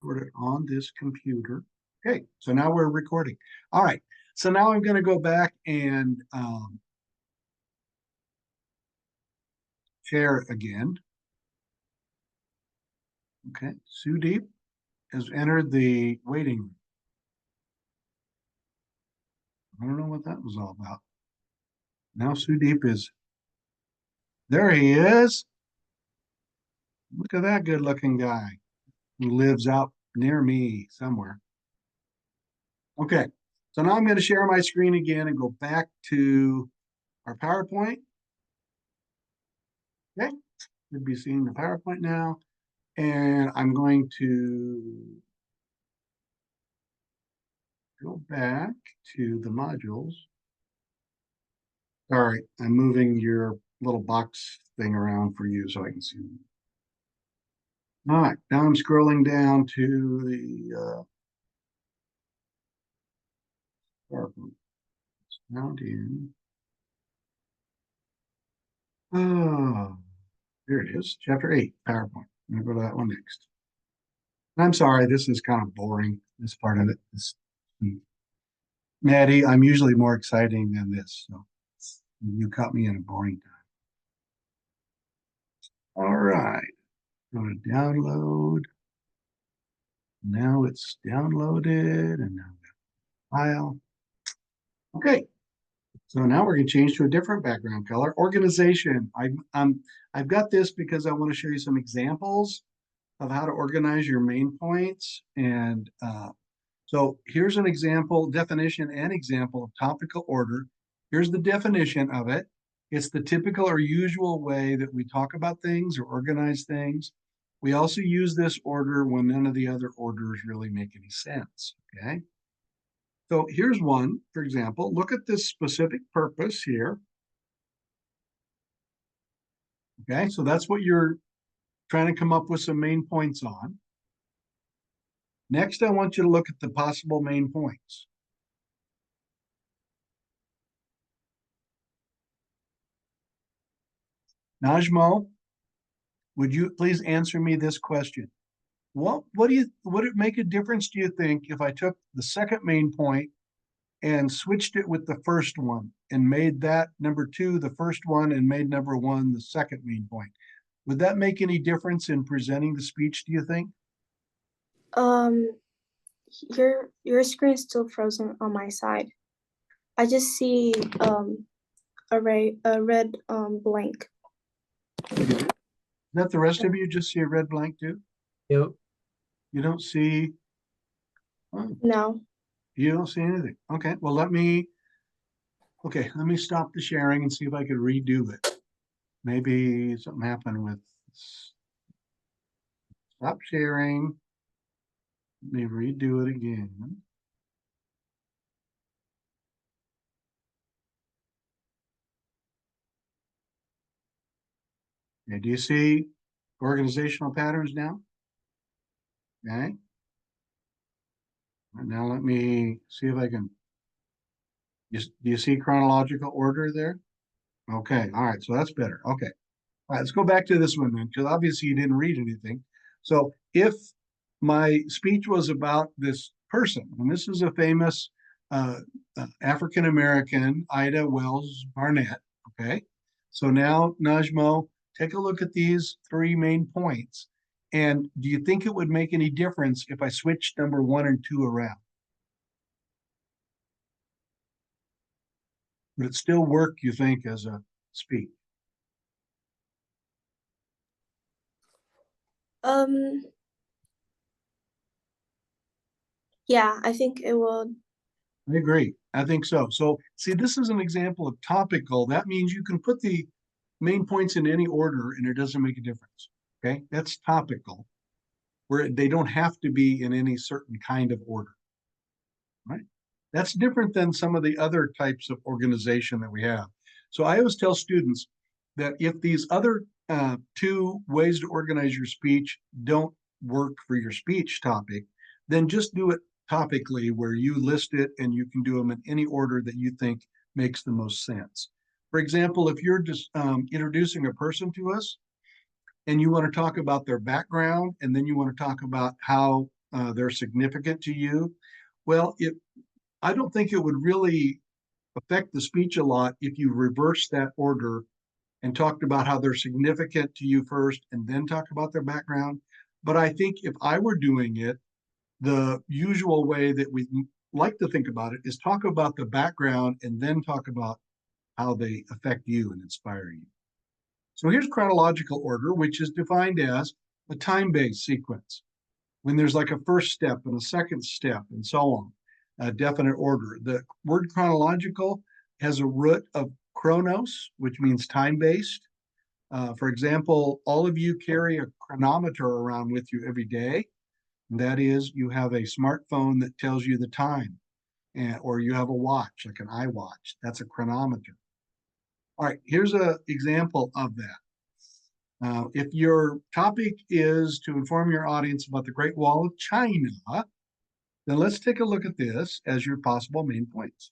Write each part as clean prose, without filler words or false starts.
record it on this computer. Okay, so now we're recording. All right, so now I'm going to go back and share it again. Okay, Sudeep has entered the waiting room. I don't know what that was all about. Now Sudeep is, there he is. Look at that good looking guy who lives out near me somewhere. Okay, so now I'm going to share my screen again and go back to our PowerPoint. Okay, should be seeing the PowerPoint now. And I'm going to go back to the modules. All right, I'm moving your little box thing around for you so I can see. All right, now I'm scrolling down to the PowerPoint. It's found in. Oh, there it is, Chapter 8, PowerPoint. I'm going to go to that one next. I'm sorry, this is kind of boring, this part of it. Maddie, I'm usually more exciting than this, so you caught me in a boring time. All right, go to download. Now it's downloaded, and now file. Okay, so now we're going to change to a different background color. Organization. I've got this because I want to show you some examples of how to organize your main points. And so here's an example, definition and example of topical order. Here's the definition of it. It's the typical or usual way that we talk about things or organize things. We also use this order when none of the other orders really make any sense, okay? So here's one, for example, look at this specific purpose here. Okay, so that's what you're trying to come up with some main points on. Next, I want you to look at the possible main points. Najmo, would you please answer me this question? Would it make a difference, do you think, if I took the second main point and switched it with the first one and made that number 2 the first one and made number 1 the second main point? Would that make any difference in presenting the speech, do you think? Your screen's still frozen on my side. I just see a red blank. Is that the rest of you just see a red blank too? Yep. You don't see? Oh, No. you don't see anything. Okay, well, let me stop the sharing and see if I could redo it. Maybe something happened with, stop sharing. Let me redo it again. Okay, do you see organizational patterns now? Okay. And now let me see if I can, do you see chronological order there? Okay, all right, so that's better. Okay. All right, let's go back to this one then, because obviously you didn't read anything. So if my speech was about this person, and this is a famous African-American, Ida Wells Barnett, okay? So now, Najmo, take a look at these 3 main points. And do you think it would make any difference if I switched number 1 and 2 around? Would it still work, you think, as a speech? Yeah, I think it will. I agree. I think so. So see, this is an example of topical. That means you can put the main points in any order and it doesn't make a difference. Okay, that's topical, where they don't have to be in any certain kind of order. Right? That's different than some of the other types of organization that we have. So I always tell students that if these other 2 ways to organize your speech don't work for your speech topic, then just do it topically, where you list it and you can do them in any order that you think makes the most sense. For example, if you're just introducing a person to us and you want to talk about their background, and then you want to talk about how they're significant to you. Well, I don't think it would really affect the speech a lot if you reverse that order and talked about how they're significant to you first and then talk about their background. But I think if I were doing it, the usual way that we like to think about it is talk about the background and then talk about how they affect you and inspire you. So here's chronological order, which is defined as a time-based sequence. When there's like a first step and a second step and so on, a definite order. The word chronological has a root of chronos, which means time-based. For example, all of you carry a chronometer around with you every day. And that is, you have a smartphone that tells you the time, or you have a watch, like an iWatch. That's a chronometer. All right, here's an example of that. If your topic is to inform your audience about the Great Wall of China, then let's take a look at this as your possible main points.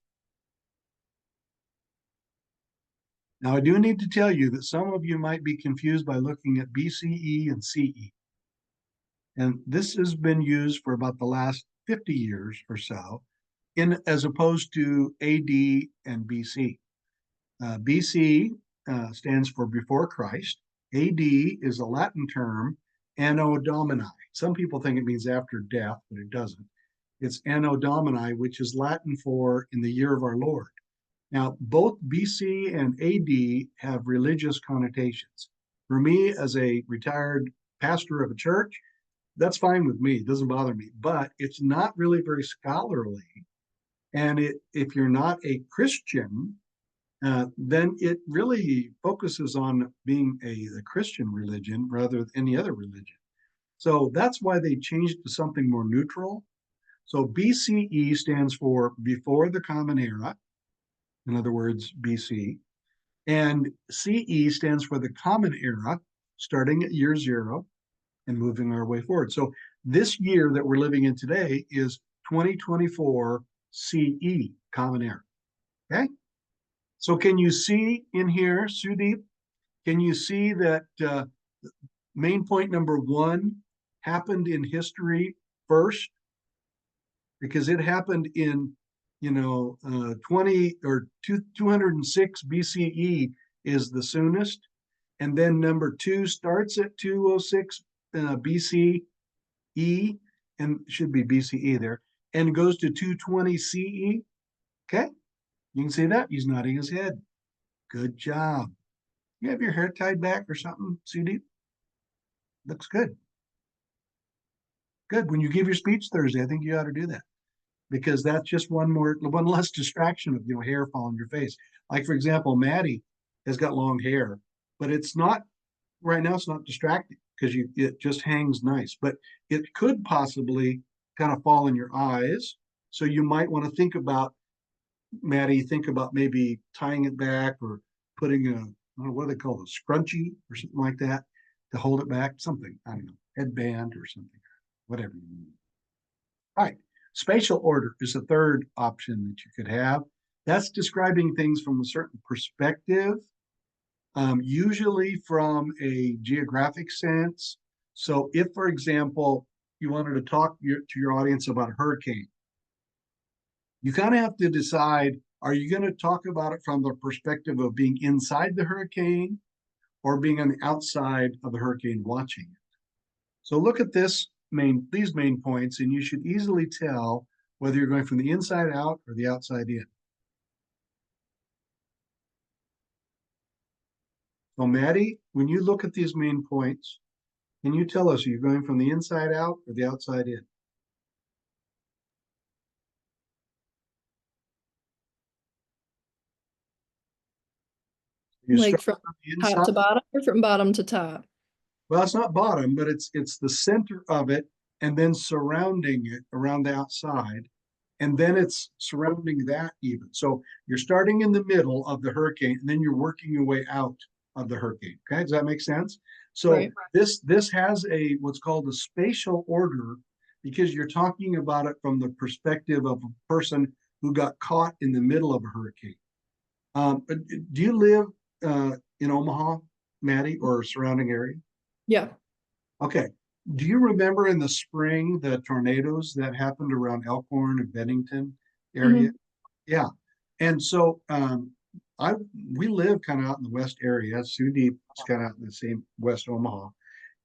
Now, I do need to tell you that some of you might be confused by looking at BCE and CE. And this has been used for about the last 50 years or so, as opposed to AD and BC. BC stands for before Christ. AD is a Latin term, Anno Domini. Some people think it means after death, but it doesn't. It's Anno Domini, which is Latin for in the year of our Lord. Now, both BC and AD have religious connotations. For me, as a retired pastor of a church, that's fine with me. It doesn't bother me, but it's not really very scholarly. And if you're not a Christian, then it really focuses on being a Christian religion rather than any other religion. So that's why they changed to something more neutral. So BCE stands for before the Common Era, in other words, BC. And CE stands for the Common Era, starting at year 0 and moving our way forward. So this year that we're living in today is 2024 CE, Common Era. Okay? So can you see in here, Sudeep, can you see that main point number 1 happened in history first? Because it happened in, 20 or 206 BCE is the soonest. And then number 2 starts at 206 BCE, and should be BCE there, and goes to 220 CE. Okay, you can see that. He's nodding his head. Good job. You have your hair tied back or something, Sudeep? Looks good. Good. When you give your speech Thursday, I think you ought to do that, because that's just one less distraction of hair falling your face. Like, for example, Maddie has got long hair, but it's not right now. It's not distracting because it just hangs nice, but it could possibly kind of fall in your eyes. So you might want to think about, Maddie, think about maybe tying it back or putting I don't know, what do they call it, a scrunchie or something like that to hold it back. Something, I don't know, headband or something, whatever you need. All right. Spatial order is a third option that you could have. That's describing things from a certain perspective, usually from a geographic sense. So if, for example, you wanted to talk to your audience about a hurricane, you kind of have to decide, are you going to talk about it from the perspective of being inside the hurricane or being on the outside of the hurricane watching it? So look at these main points, and you should easily tell whether you're going from the inside out or the outside in. So Maddie, when you look at these main points, can you tell us, are you going from the inside out or the outside in? You Like start from the top inside. to bottom or from bottom to top? Well, it's not bottom, but it's the center of it, and then surrounding it around the outside, and then it's surrounding that even. So you're starting in the middle of the hurricane, and then you're working your way out of the hurricane. Okay, does that make sense? So Right. this has what's called a spatial order, because you're talking about it from the perspective of a person who got caught in the middle of a hurricane. Do you live in Omaha, Maddie, or surrounding area? Yeah. Okay, Do you remember in the spring, the tornadoes that happened around Elkhorn and Bennington area? Yeah. And so we live kind of out in the west area. Sioux Deep is kind of out in the same West Omaha.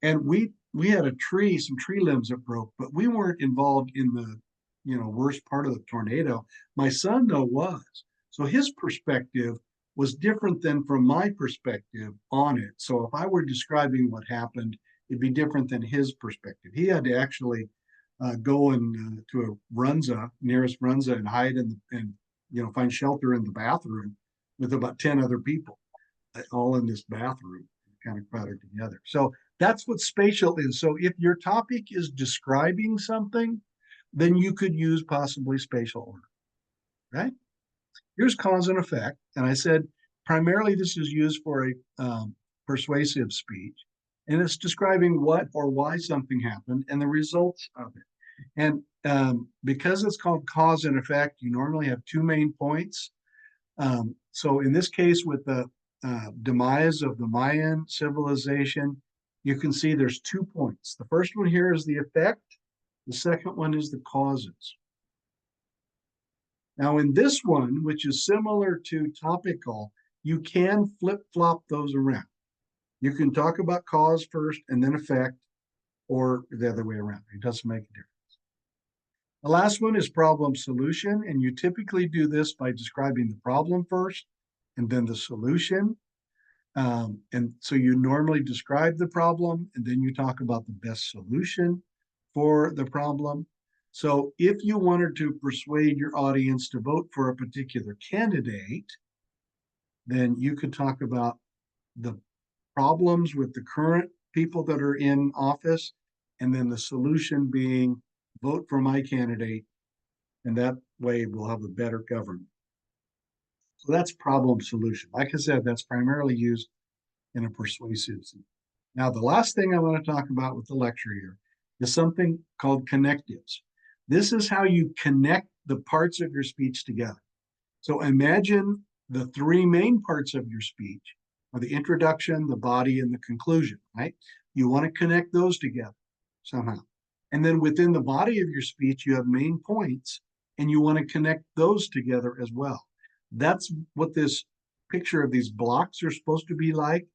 And we had some tree limbs that broke, but we weren't involved in the, worst part of the tornado. My son though was. So his perspective was different than from my perspective on it. So if I were describing what happened, it'd be different than his perspective. He had to actually go to a Runza, nearest Runza, and hide and find shelter in the bathroom with about 10 other people, all in this bathroom, kind of crowded together. So that's what spatial is. So if your topic is describing something, then you could use possibly spatial order, right? Here's cause and effect. And I said, primarily this is used for a persuasive speech, and it's describing what or why something happened and the results of it. And because it's called cause and effect, you normally have two main points. So in this case, with the demise of the Mayan civilization, you can see there's 2 points. The first one here is the effect. The second one is the causes. Now in this one, which is similar to topical, you can flip-flop those around. You can talk about cause first and then effect, or the other way around. It doesn't make a difference. The last one is problem solution, and you typically do this by describing the problem first and then the solution. And so you normally describe the problem and then you talk about the best solution for the problem. So if you wanted to persuade your audience to vote for a particular candidate, then you could talk about the problems with the current people that are in office, and then the solution being vote for my candidate, and that way we'll have a better government. So that's problem solution. Like I said, that's primarily used in a persuasive sense. Now, the last thing I want to talk about with the lecture here is something called connectives. This is how you connect the parts of your speech together. So imagine the 3 main parts of your speech are the introduction, the body, and the conclusion, right? You want to connect those together somehow. And then within the body of your speech, you have main points, and you want to connect those together as well. That's what this picture of these blocks are supposed to be like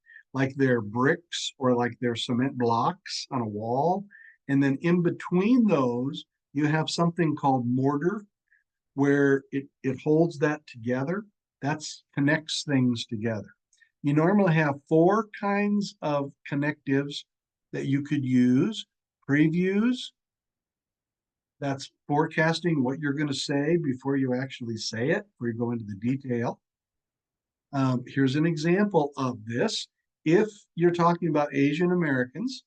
they're bricks or like they're cement blocks on a wall. And then in between those, you have something called mortar, where it holds that together. That's connects things together. You normally have 4 kinds of connectives that you could use. Previews, that's forecasting what you're going to say before you actually say it, before you go into the detail. Here's an example of this. If you're talking about Asian Americans,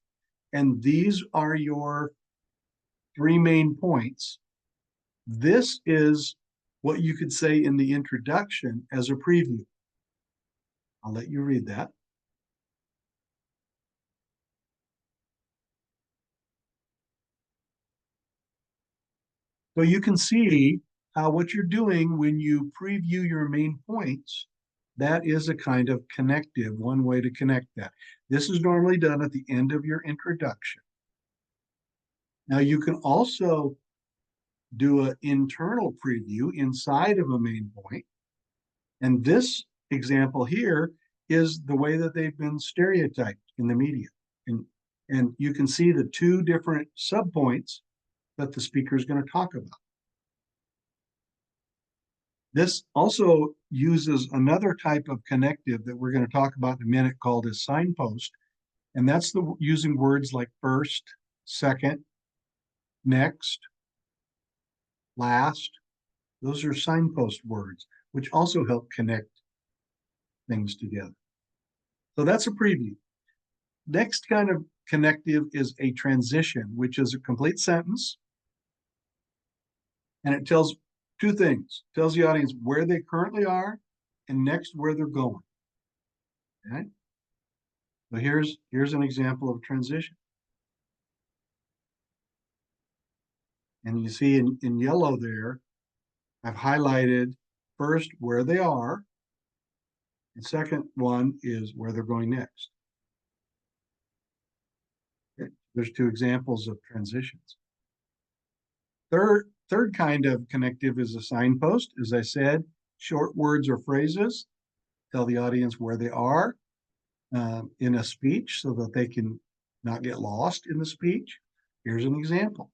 and these are your 3 main points, this is what you could say in the introduction as a preview. I'll let you read that. So you can see how what you're doing when you preview your main points, that is a kind of connective, one way to connect that. This is normally done at the end of your introduction. Now you can also do an internal preview inside of a main point. And this example here is the way that they've been stereotyped in the media. And you can see the 2 different subpoints that the speaker is going to talk about. This also uses another type of connective that we're going to talk about in a minute called a signpost. And that's using words like first, second, next, last. Those are signpost words, which also help connect things together. So that's a preview. Next kind of connective is a transition, which is a complete sentence. And it tells 2 things. It tells the audience where they currently are, and next where they're going. Okay? So here's an example of transition. And you see in yellow there, I've highlighted first where they are. The second one is where they're going next. Okay. There's two examples of transitions. Third kind of connective is a signpost. As I said, short words or phrases tell the audience where they are in a speech so that they can not get lost in the speech. Here's an example.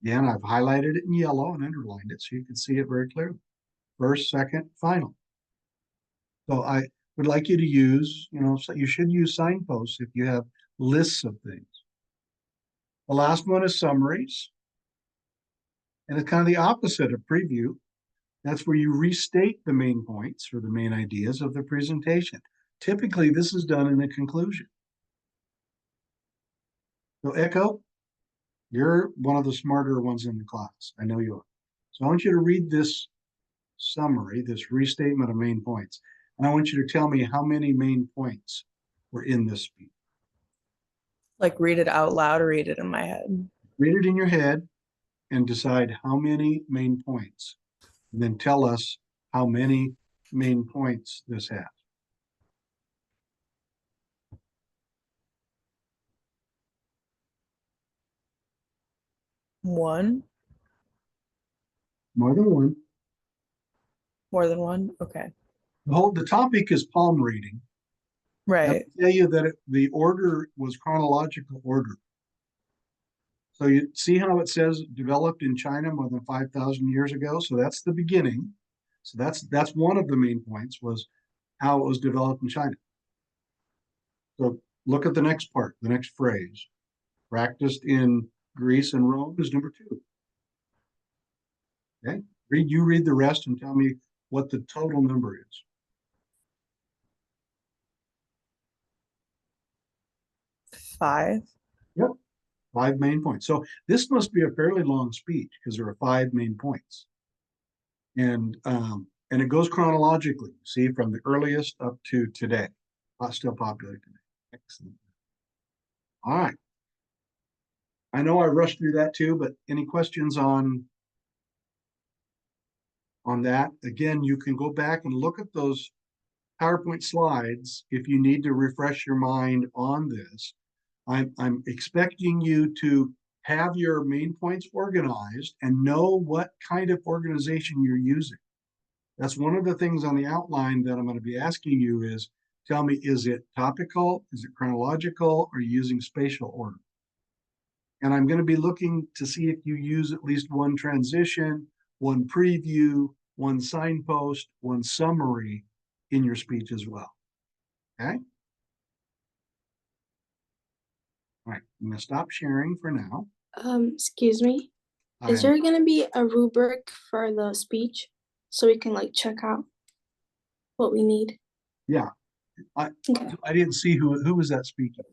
Again, I've highlighted it in yellow and underlined it so you can see it very clearly. First, second, final. So I would like you to use, so you should use signposts if you have lists of things. The last one is summaries. And it's kind of the opposite of preview. That's where you restate the main points or the main ideas of the presentation. Typically, this is done in the conclusion. So Echo, you're one of the smarter ones in the class. I know you are. So I want you to read this summary, this restatement of main points. And I want you to tell me how many main points were in this speech. Like read it out loud or read it in my head? Read it in your head and decide how many main points. And then tell us how many main points this has. One? More than one. More than one? Okay. The topic is palm reading. Right. I'll tell you that the order was chronological order. So you see how it says developed in China more than 5,000 years ago? So that's the beginning. So that's one of the main points, was how it was developed in China. So look at the next part, the next phrase. Practiced in Greece and Rome is number 2. Okay, you read the rest and tell me what the total number is. 5. Yep, 5 main points. So this must be a fairly long speech because there are 5 main points. And it goes chronologically, see, from the earliest up to today. Still popular today. Excellent. All right. I know I rushed through that too, but any questions on that? Again, you can go back and look at those PowerPoint slides if you need to refresh your mind on this. I'm expecting you to have your main points organized and know what kind of organization you're using. That's one of the things on the outline that I'm going to be asking you is, tell me, is it topical? Is it chronological? Or are you using spatial order? And I'm going to be looking to see if you use at least one transition, one preview, one signpost, one summary in your speech as well. Okay? All right, I'm going to stop sharing for now. Excuse me. Is there gonna be a rubric for the speech so we can like check out what we need? Yeah. Okay. I didn't see who was that speaking.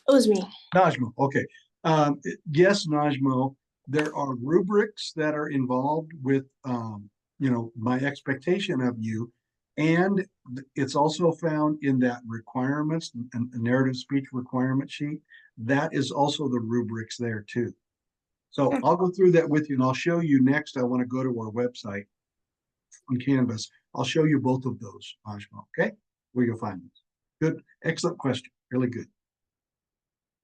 It was me. Najmo, okay. Yes, Najmo, there are rubrics that are involved with, my expectation of you. And it's also found in that requirements and narrative speech requirement sheet. That is also the rubrics there too. So I'll go through that with you and I'll show you next. I want to go to our website on Canvas. I'll show you both of those, Najmo, okay? Where you'll find this. Good, excellent question, really good.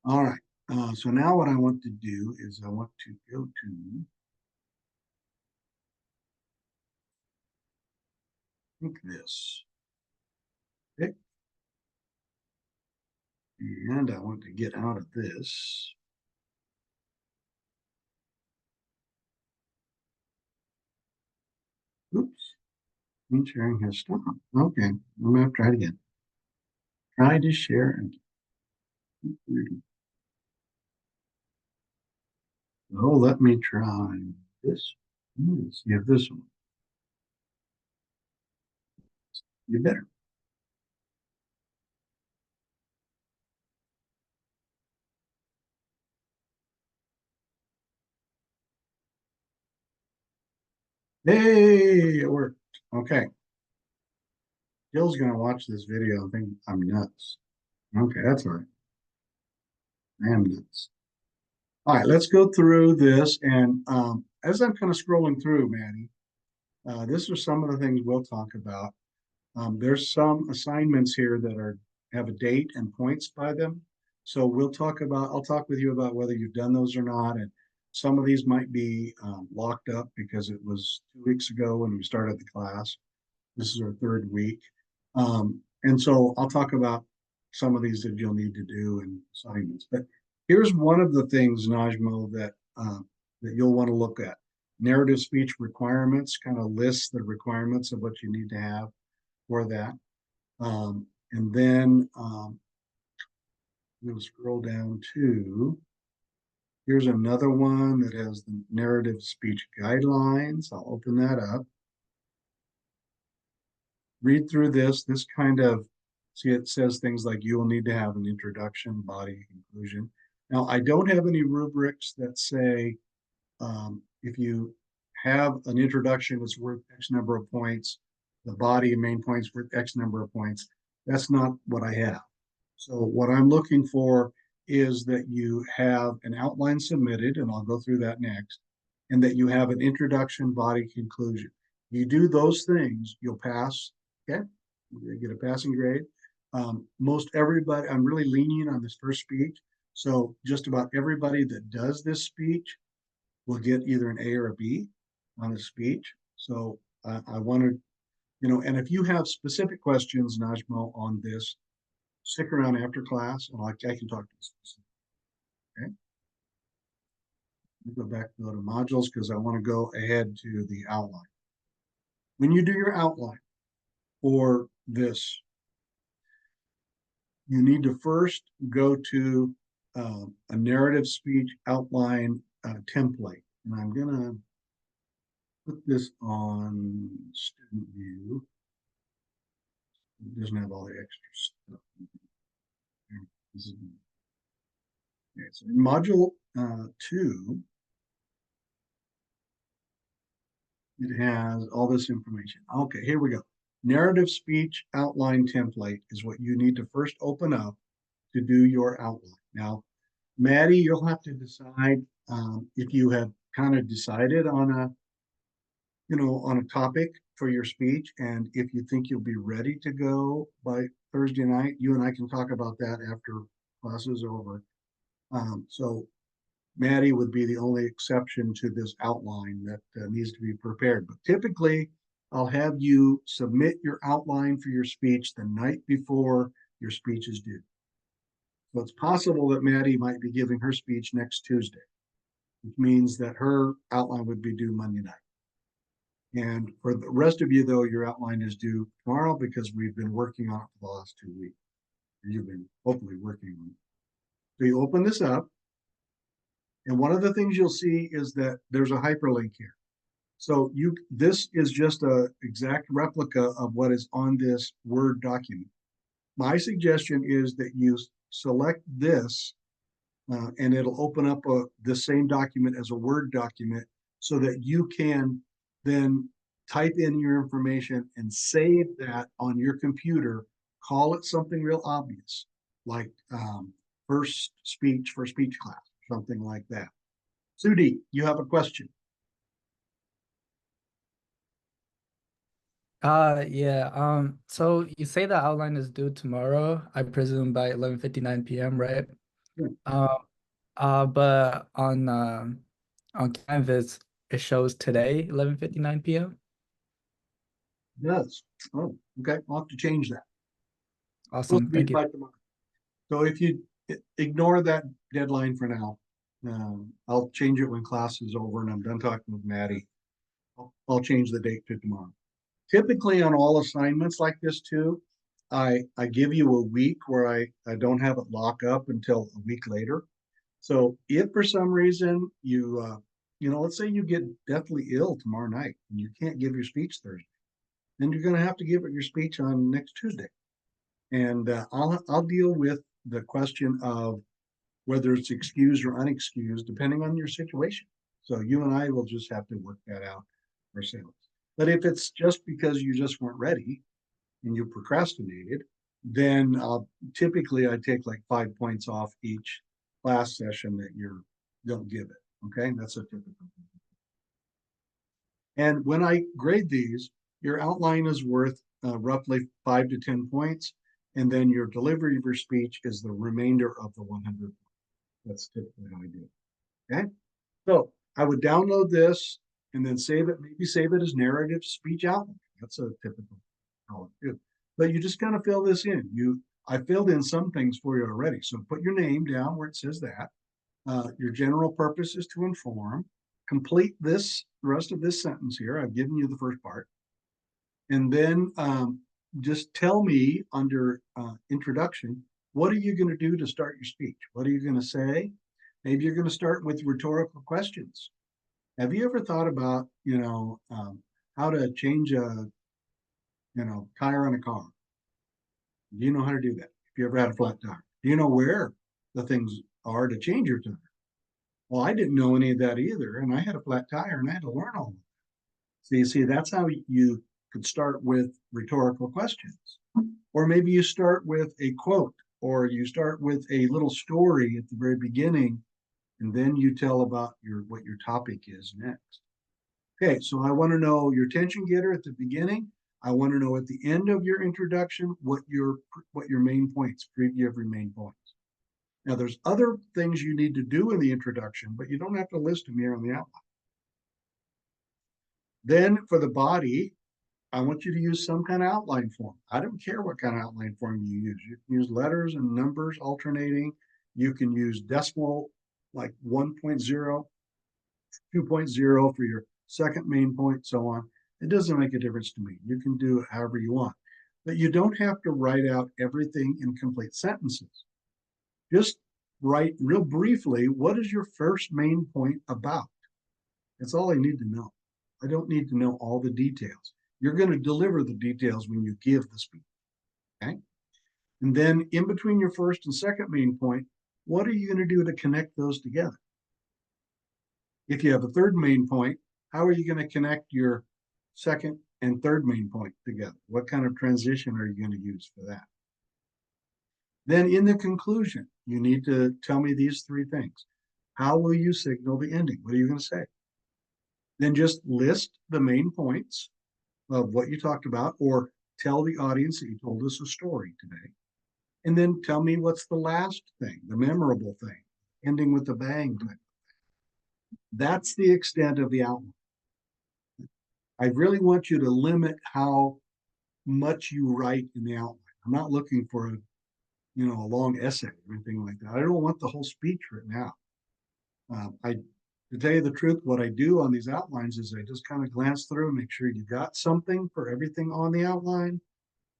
All right. So now what I want to do is I want to go to this. Okay. And I want to get out of this. Oops. Screen sharing has stopped. Okay. I'm going to try it again. Try to share. Oh, let me try this. Let's see if this one. You better. Hey, it worked. Okay. Jill's gonna watch this video and think I'm nuts. Okay, that's all right. I am nuts. All right, let's go through this. And as I'm kind of scrolling through, Maddie, this are some of the things we'll talk about. There's some assignments here that are have a date and points by them. So I'll talk with you about whether you've done those or not. And some of these might be locked up because it was 2 weeks ago when we started the class. This is our third week. And so I'll talk about some of these that you'll need to do and assignments. But here's one of the things, Najmo, that you'll want to look at. Narrative speech requirements kind of lists the requirements of what you need to have for that. And then I'm going to scroll down to, here's another one that has the narrative speech guidelines. I'll open that up. Read through this kind of, see, it says things like you will need to have an introduction, body, conclusion. Now, I don't have any rubrics that say if you have an introduction that's worth X number of points, the body and main points worth X number of points. That's not what I have. So what I'm looking for is that you have an outline submitted, and I'll go through that next, and that you have an introduction, body, conclusion. You do those things, you'll pass. Okay, you get a passing grade. Most everybody, I'm really lenient on this first speech. So just about everybody that does this speech will get either an A or a B on the speech. So I want to, and if you have specific questions, Najmo, on this, stick around after class and I can talk to you. Okay. Go back, go to modules because I want to go ahead to the outline. When you do your outline for this, you need to first go to a narrative speech outline template. And I'm going to put this on student view. It doesn't have all the extra stuff. Okay, so in module 2, it has all this information. Okay, here we go. Narrative speech outline template is what you need to first open up to do your outline. Now, Maddie, you'll have to decide if you have kind of decided on a topic for your speech, and if you think you'll be ready to go by Thursday night. You and I can talk about that after class is over. So Maddie would be the only exception to this outline that needs to be prepared. But typically, I'll have you submit your outline for your speech the night before your speech is due. So it's possible that Maddie might be giving her speech next Tuesday, which means that her outline would be due Monday night. And for the rest of you, though, your outline is due tomorrow because we've been working on it for the last 2 weeks. You've been hopefully working on it. So you open this up. And one of the things you'll see is that there's a hyperlink here. So this is just an exact replica of what is on this Word document. My suggestion is that you select this and it'll open up the same document as a Word document so that you can then type in your information and save that on your computer. Call it something real obvious, like first speech for speech class, something like that. Sudhi, you have a question. So you say the outline is due tomorrow, I presume by 11:59 p.m., right? Yeah. But on Canvas it shows today 11:59 p.m. It does. Oh, okay. I'll have to change that. Awesome, thank you. So if you ignore that deadline for now, I'll change it when class is over and I'm done talking with Maddie. I'll change the date to tomorrow. Typically on all assignments like this too, I give you a week where I don't have it lock up until a week later. So if for some reason let's say you get deathly ill tomorrow night and you can't give your speech Thursday, then you're going to have to give it your speech on next Tuesday. And I'll deal with the question of whether it's excused or unexcused, depending on your situation. So you and I will just have to work that out ourselves. But if it's just because you just weren't ready and you procrastinated, then typically I take like 5 points off each class session that you don't give it. Okay, that's a typical thing. And when I grade these, your outline is worth roughly 5 to 10 points. And then your delivery of your speech is the remainder of the 100. That's typically how I do it. Okay. So I would download this and then save it, maybe save it as narrative speech outline. That's a typical how I do. But you just kind of fill this in. I filled in some things for you already. So put your name down where it says that. Your general purpose is to inform. Complete this, the rest of this sentence here. I've given you the first part. And then just tell me under introduction, what are you going to do to start your speech? What are you going to say? Maybe you're going to start with rhetorical questions. Have you ever thought about, how to change a, tire on a car? Do you know how to do that? If you ever had a flat tire, do you know where the things are to change your tire? Well, I didn't know any of that either, and I had a flat tire, and I had to learn all of that. So you see, that's how you could start with rhetorical questions, or maybe you start with a quote, or you start with a little story at the very beginning, and then you tell about what your topic is next. Okay, so I want to know your attention getter at the beginning. I want to know at the end of your introduction what your main points, preview of your main points. Now, there's other things you need to do in the introduction, but you don't have to list them here on the outline. Then for the body, I want you to use some kind of outline form. I don't care what kind of outline form you use. You can use letters and numbers alternating. You can use decimal like 1.0, 2.0 for your second main point, so on. It doesn't make a difference to me. You can do it however you want, but you don't have to write out everything in complete sentences. Just write real briefly, what is your first main point about? That's all I need to know. I don't need to know all the details. You're going to deliver the details when you give the speech, okay? And then in between your first and second main point, what are you going to do to connect those together? If you have a third main point, how are you going to connect your second and third main point together? What kind of transition are you going to use for that? Then in the conclusion, you need to tell me these three things. How will you signal the ending? What are you going to say? Then just list the main points of what you talked about, or tell the audience that you told us a story today. And then tell me what's the last thing, the memorable thing, ending with a bang. That's the extent of the outline. I really want you to limit how much you write in the outline. I'm not looking for a long essay or anything like that. I don't want the whole speech written out. To tell you the truth, what I do on these outlines is I just kind of glance through and make sure you got something for everything on the outline.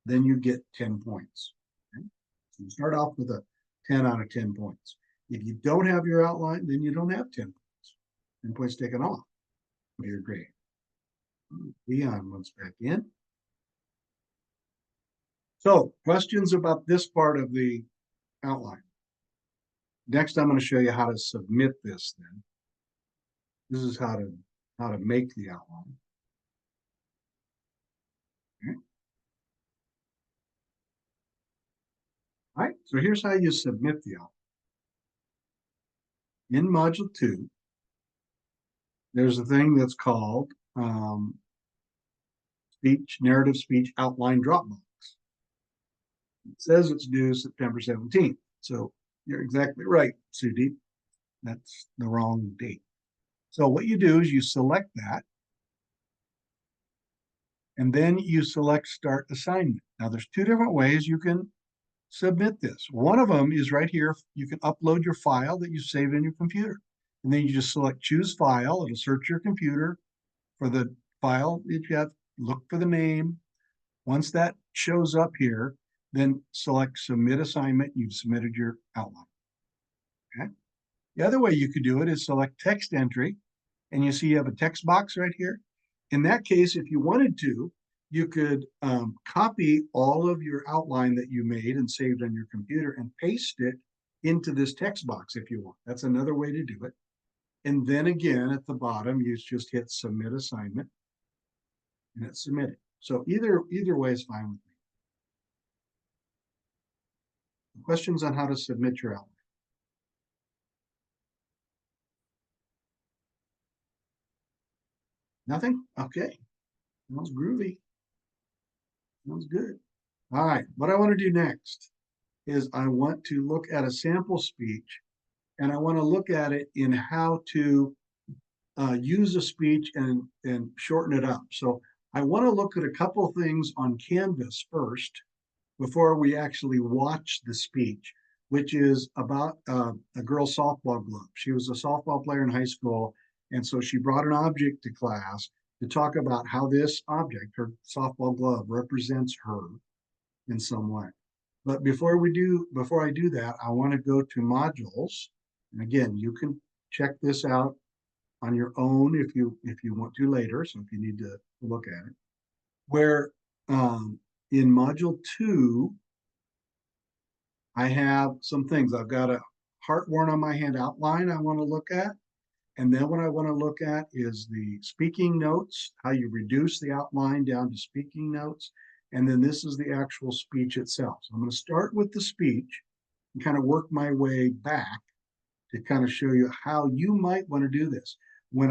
Then you get 10 points. Okay? So you start off with a 10 out of 10 points. If you don't have your outline, then you don't have 10 points. 10 points taken off of your grade. Leon wants back in. So questions about this part of the outline. Next, I'm going to show you how to submit this then. This is how to make the outline. Okay. All right, so here's how you submit the outline. In Module 2, there's a thing that's called narrative speech outline Dropbox. It says it's due September 17th. So you're exactly right, Sudeep. That's the wrong date. So what you do is you select that, and then you select Start Assignment. Now there's two different ways you can submit this. One of them is right here. You can upload your file that you saved in your computer. And then you just select Choose File. It'll search your computer for the file that you have. Look for the name. Once that shows up here, then select Submit Assignment. You've submitted your outline. Okay. The other way you could do it is select Text Entry, and you see you have a text box right here. In that case, if you wanted to, you could copy all of your outline that you made and saved on your computer and paste it into this text box if you want. That's another way to do it. And then again, at the bottom, you just hit Submit Assignment, and it's submitted. So either way is fine with me. Questions on how to submit your outline? Nothing? Okay. Sounds groovy. Sounds good. All right, what I want to do next is I want to look at a sample speech, and I want to look at it in how to use a speech and shorten it up. So I want to look at a couple of things on Canvas first before we actually watch the speech, which is about a girl's softball glove. She was a softball player in high school, and so she brought an object to class to talk about how this object, her softball glove, represents her in some way. But before I do that, I want to go to modules. And again, you can check this out on your own if you want to later. So if you need to look at it, where in module 2, I have some things. I've got a heart worn on my hand outline I want to look at. And then what I want to look at is the speaking notes, how you reduce the outline down to speaking notes. And then this is the actual speech itself. So I'm going to start with the speech and kind of work my way back to kind of show you how you might want to do this. When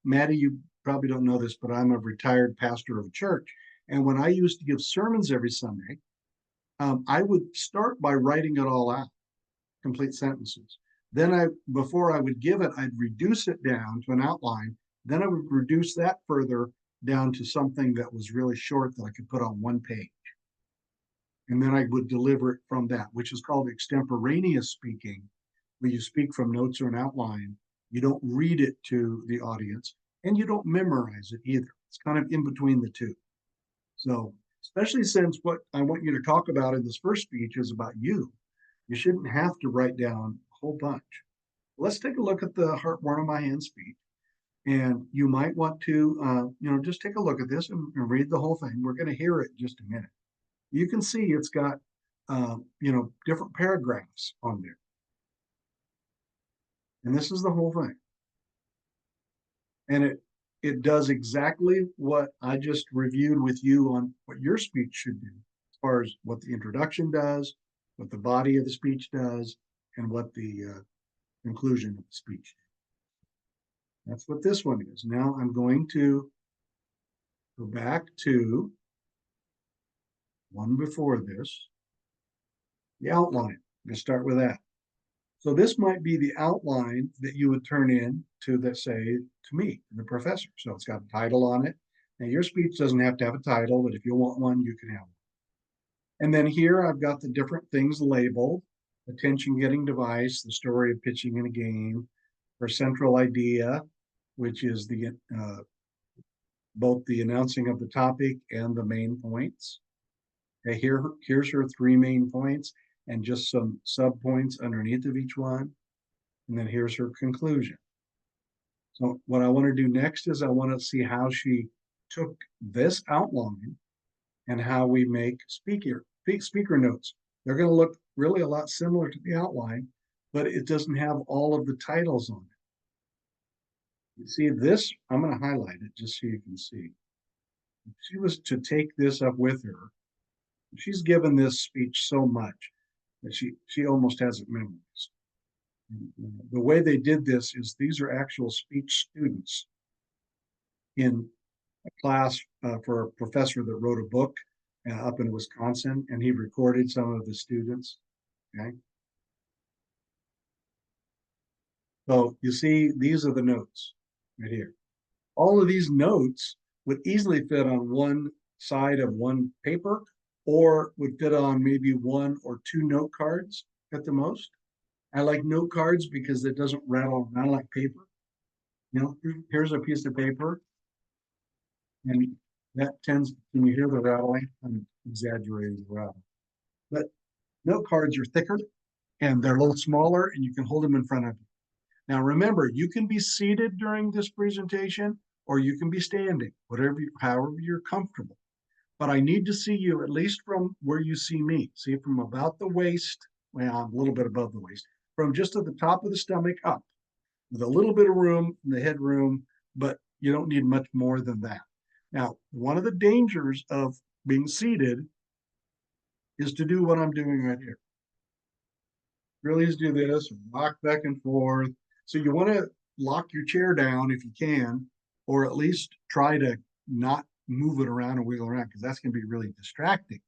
Maddie, you probably don't know this, but I'm a retired pastor of a church. And when I used to give sermons every Sunday, I would start by writing it all out, complete sentences. Then before I would give it, I'd reduce it down to an outline. Then I would reduce that further down to something that was really short that I could put on one page. And then I would deliver it from that, which is called extemporaneous speaking, where you speak from notes or an outline. You don't read it to the audience, and you don't memorize it either. It's kind of in between the two. So, especially since what I want you to talk about in this first speech is about you, you shouldn't have to write down a whole bunch. Let's take a look at the heart worn on my hand speech. And you might want to, just take a look at this and read the whole thing. We're going to hear it in just a minute. You can see it's got, different paragraphs on there. And this is the whole thing. And it does exactly what I just reviewed with you on what your speech should do, as far as what the introduction does, what the body of the speech does, and what the conclusion of the speech does. That's what this one is. Now I'm going to go back to one before this, the outline. I'm going to start with that. So this might be the outline that you would turn in to, let's say, to me, the professor. So it's got a title on it. Now your speech doesn't have to have a title, but if you want one, you can have one. And then here I've got the different things labeled: attention-getting device, the story of pitching in a game, her central idea, which is the both the announcing of the topic and the main points. Okay, here's her 3 main points and just some sub-points underneath of each one. And then here's her conclusion. So what I want to do next is I want to see how she took this outline and how we make speaker notes. They're going to look really a lot similar to the outline, but it doesn't have all of the titles on it. You see this, I'm going to highlight it just so you can see. If she was to take this up with her, she's given this speech so much that she almost has it memorized. The way they did this is these are actual speech students in a class for a professor that wrote a book up in Wisconsin, and he recorded some of the students. Okay. So you see, these are the notes right here. All of these notes would easily fit on one side of one paper, or would fit on maybe 1 or 2 note cards at the most. I like note cards because it doesn't rattle around like paper. Here's a piece of paper, and that tends, can you hear the rattling? I'm exaggerating the rattle. But note cards are thicker and they're a little smaller, and you can hold them in front of you. Now remember, you can be seated during this presentation or you can be standing, however you're comfortable. But I need to see you at least from where you see me. See, from about the waist, well, a little bit above the waist, from just at the top of the stomach up, with a little bit of room in the headroom, but you don't need much more than that. Now, one of the dangers of being seated is to do what I'm doing right here. Really is do this, rock back and forth. So you want to lock your chair down if you can, or at least try to not move it around and wiggle around, because that's going to be really distracting.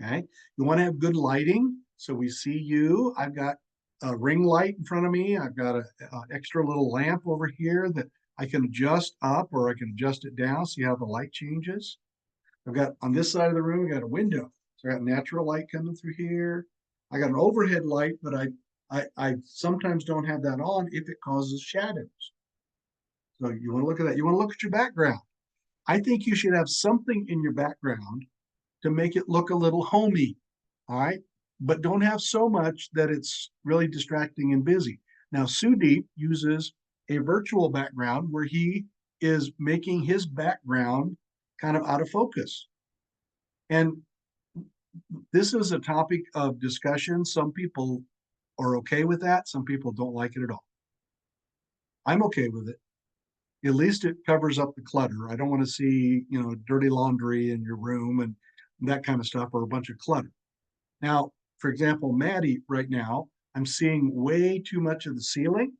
Okay, you want to have good lighting, so we see you. I've got a ring light in front of me. I've got a extra little lamp over here that I can adjust up or I can adjust it down. See how the light changes? I've got on this side of the room, I got a window. So I got natural light coming through here. I got an overhead light, but I sometimes don't have that on if it causes shadows. So you want to look at that. You want to look at your background. I think you should have something in your background to make it look a little homey. All right. But don't have so much that it's really distracting and busy. Now, Sudeep uses a virtual background where he is making his background kind of out of focus. And this is a topic of discussion. Some people are okay with that. Some people don't like it at all. I'm okay with it. At least it covers up the clutter. I don't want to see, dirty laundry in your room and that kind of stuff, or a bunch of clutter. Now, for example, Maddie, right now, I'm seeing way too much of the ceiling.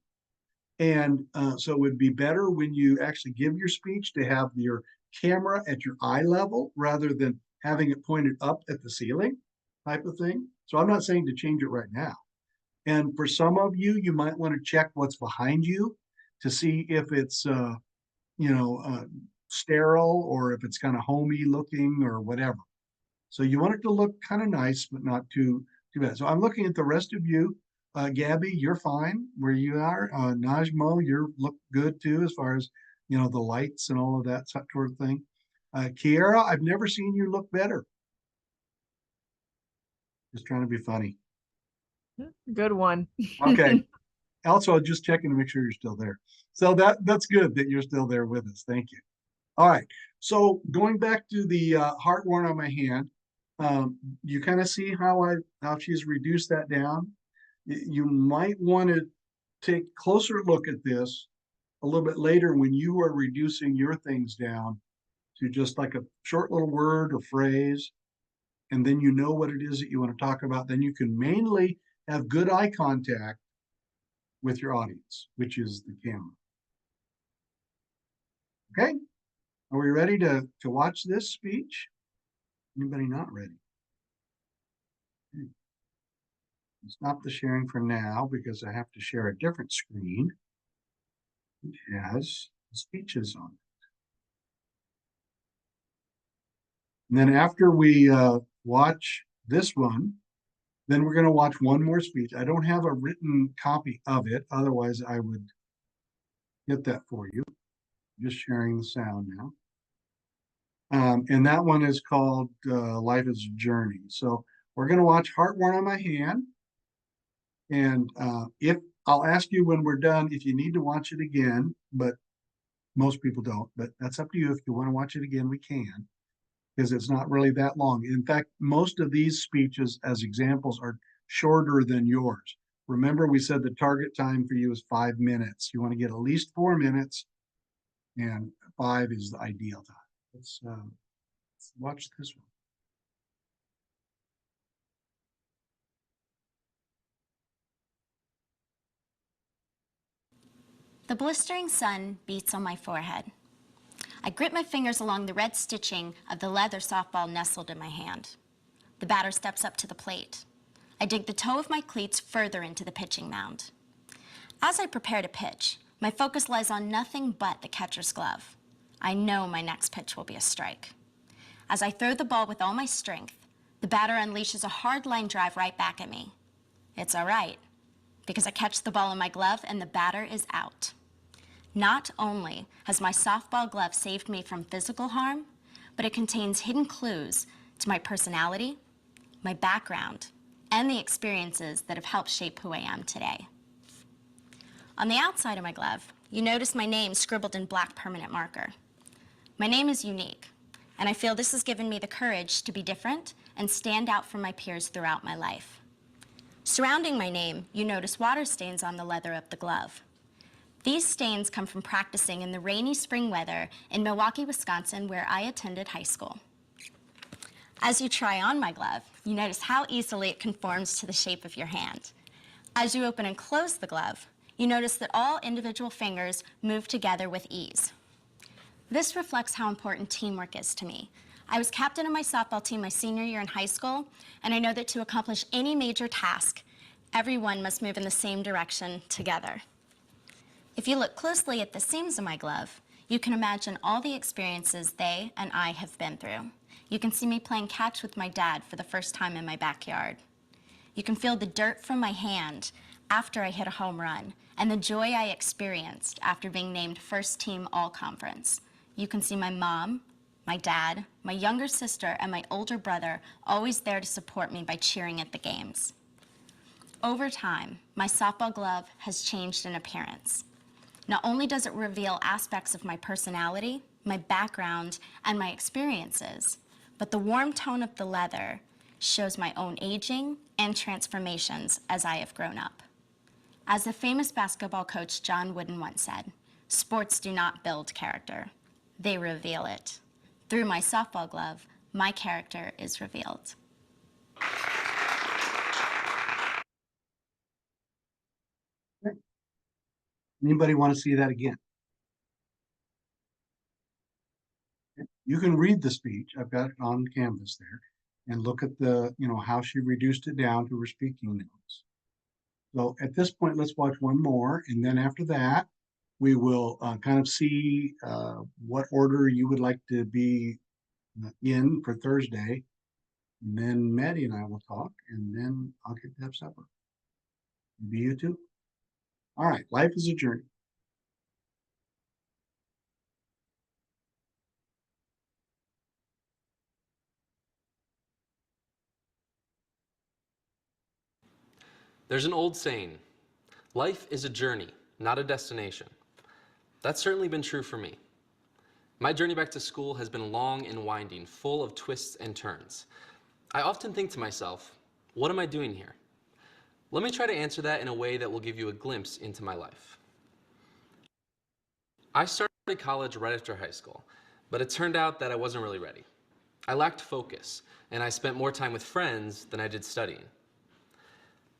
And so it would be better when you actually give your speech to have your camera at your eye level rather than having it pointed up at the ceiling type of thing. So I'm not saying to change it right now. And for some of you, you might want to check what's behind you to see if it's, sterile or if it's kind of homey looking or whatever. So you want it to look kind of nice, but not too bad. So I'm looking at the rest of you. Gabby, you're fine where you are. Najmo, you look good too, as far as, the lights and all of that sort of thing. Kiara, I've never seen you look better. Just trying to be funny. Good one. Okay. Also, just checking to make sure you're still there. So that's good that you're still there with us. Thank you. All right. So going back to the heart worn on my hand, you kind of see how she's reduced that down. You might want to take a closer look at this a little bit later when you are reducing your things down to just like a short little word or phrase, and then you know what it is that you want to talk about. Then you can mainly have good eye contact with your audience, which is the camera. Okay, are we ready to watch this speech? Anybody not ready? Okay. Stop the sharing for now because I have to share a different screen. It has speeches on it. And then after we watch this one, then we're going to watch one more speech. I don't have a written copy of it. Otherwise, I would get that for you. Just sharing the sound now. And that one is called Life is a Journey. So we're going to watch Heart Worn on My Hand. And if I'll ask you when we're done if you need to watch it again, but most people don't. But that's up to you. If you want to watch it again, we can, because it's not really that long. In fact, most of these speeches as examples are shorter than yours. Remember, we said the target time for you is 5 minutes. You want to get at least 4 minutes, and 5 is the ideal time. Let's watch this one. The blistering sun beats on my forehead. I grip my fingers along the red stitching of the leather softball nestled in my hand. The batter steps up to the plate. I dig the toe of my cleats further into the pitching mound. As I prepare to pitch, my focus lies on nothing but the catcher's glove. I know my next pitch will be a strike. As I throw the ball with all my strength, the batter unleashes a hard line drive right back at me. It's all right, because I catch the ball in my glove and the batter is out. Not only has my softball glove saved me from physical harm, but it contains hidden clues to my personality, my background, and the experiences that have helped shape who I am today. On the outside of my glove, you notice my name scribbled in black permanent marker. My name is unique, and I feel this has given me the courage to be different and stand out from my peers throughout my life. Surrounding my name, you notice water stains on the leather of the glove. These stains come from practicing in the rainy spring weather in Milwaukee, Wisconsin, where I attended high school. As you try on my glove, you notice how easily it conforms to the shape of your hand. As you open and close the glove, you notice that all individual fingers move together with ease. This reflects how important teamwork is to me. I was captain of my softball team my senior year in high school, and I know that to accomplish any major task, everyone must move in the same direction together. If you look closely at the seams of my glove, you can imagine all the experiences they and I have been through. You can see me playing catch with my dad for the first time in my backyard. You can feel the dirt from my hand after I hit a home run and the joy I experienced after being named first team all-conference. You can see my mom, my dad, my younger sister, and my older brother always there to support me by cheering at the games. Over time, my softball glove has changed in appearance. Not only does it reveal aspects of my personality, my background, and my experiences, but the warm tone of the leather shows my own aging and transformations as I have grown up. As the famous basketball coach John Wooden once said, sports do not build character, they reveal it. Through my softball glove, my character is revealed. Anybody want to see that again? You can read the speech. I've got it on canvas there, and look at the, how she reduced it down to her speaking notes. So at this point, let's watch one more, and then after that, we will kind of see what order you would like to be in for Thursday. And then Maddie and I will talk, and then I'll get to have supper. Maybe you too. All right, life is a journey. There's an old saying, life is a journey, not a destination. That's certainly been true for me. My journey back to school has been long and winding, full of twists and turns. I often think to myself, what am I doing here? Let me try to answer that in a way that will give you a glimpse into my life. I started college right after high school, but it turned out that I wasn't really ready. I lacked focus, and I spent more time with friends than I did studying.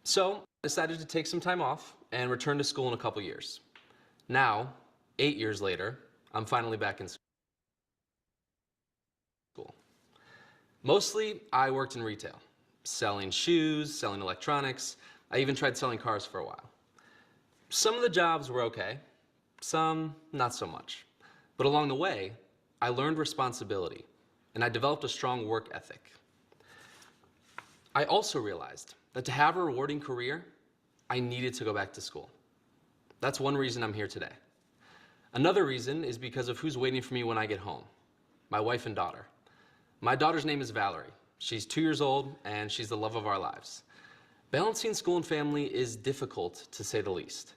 So I decided to take some time off and return to school in a couple years. Now, 8 years later, I'm finally back in school. Mostly, I worked in retail, selling shoes, selling electronics. I even tried selling cars for a while. Some of the jobs were okay, some not so much. But along the way, I learned responsibility, and I developed a strong work ethic. I also realized that to have a rewarding career, I needed to go back to school. That's one reason I'm here today. Another reason is because of who's waiting for me when I get home, my wife and daughter. My daughter's name is Valerie. She's 2 years old, and she's the love of our lives. Balancing school and family is difficult, to say the least.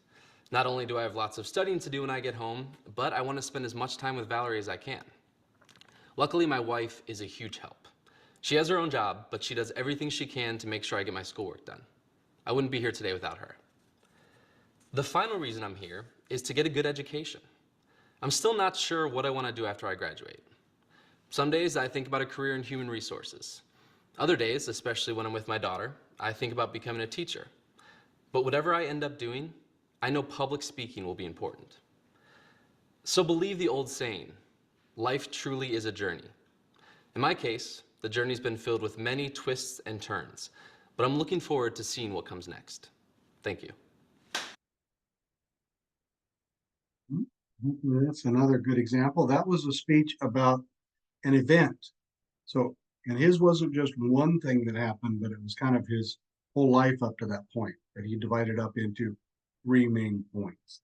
Not only do I have lots of studying to do when I get home, but I want to spend as much time with Valerie as I can. Luckily, my wife is a huge help. She has her own job, but she does everything she can to make sure I get my schoolwork done. I wouldn't be here today without her. The final reason I'm here is to get a good education. I'm still not sure what I want to do after I graduate. Some days I think about a career in human resources. Other days, especially when I'm with my daughter, I think about becoming a teacher. But whatever I end up doing, I know public speaking will be important. So believe the old saying, life truly is a journey. In my case, the journey's been filled with many twists and turns, but I'm looking forward to seeing what comes next. Thank you. That's another good example. That was a speech about an event. So, and his wasn't just one thing that happened, but it was kind of his whole life up to that point that he divided up into 3 main points.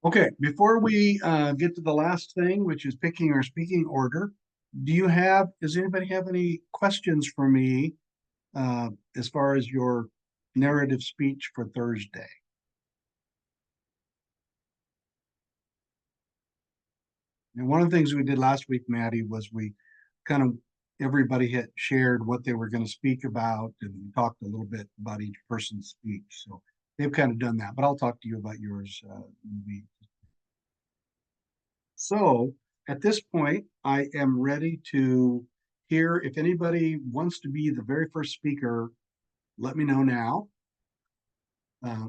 Okay, before we get to the last thing, which is picking our speaking order, does anybody have any questions for me as far as your narrative speech for Thursday? And one of the things we did last week, Maddie, was we kind of, everybody had shared what they were going to speak about, and we talked a little bit about each person's speech. So they've kind of done that, but I'll talk to you about yours. So at this point, I am ready to hear if anybody wants to be the very first speaker, let me know now.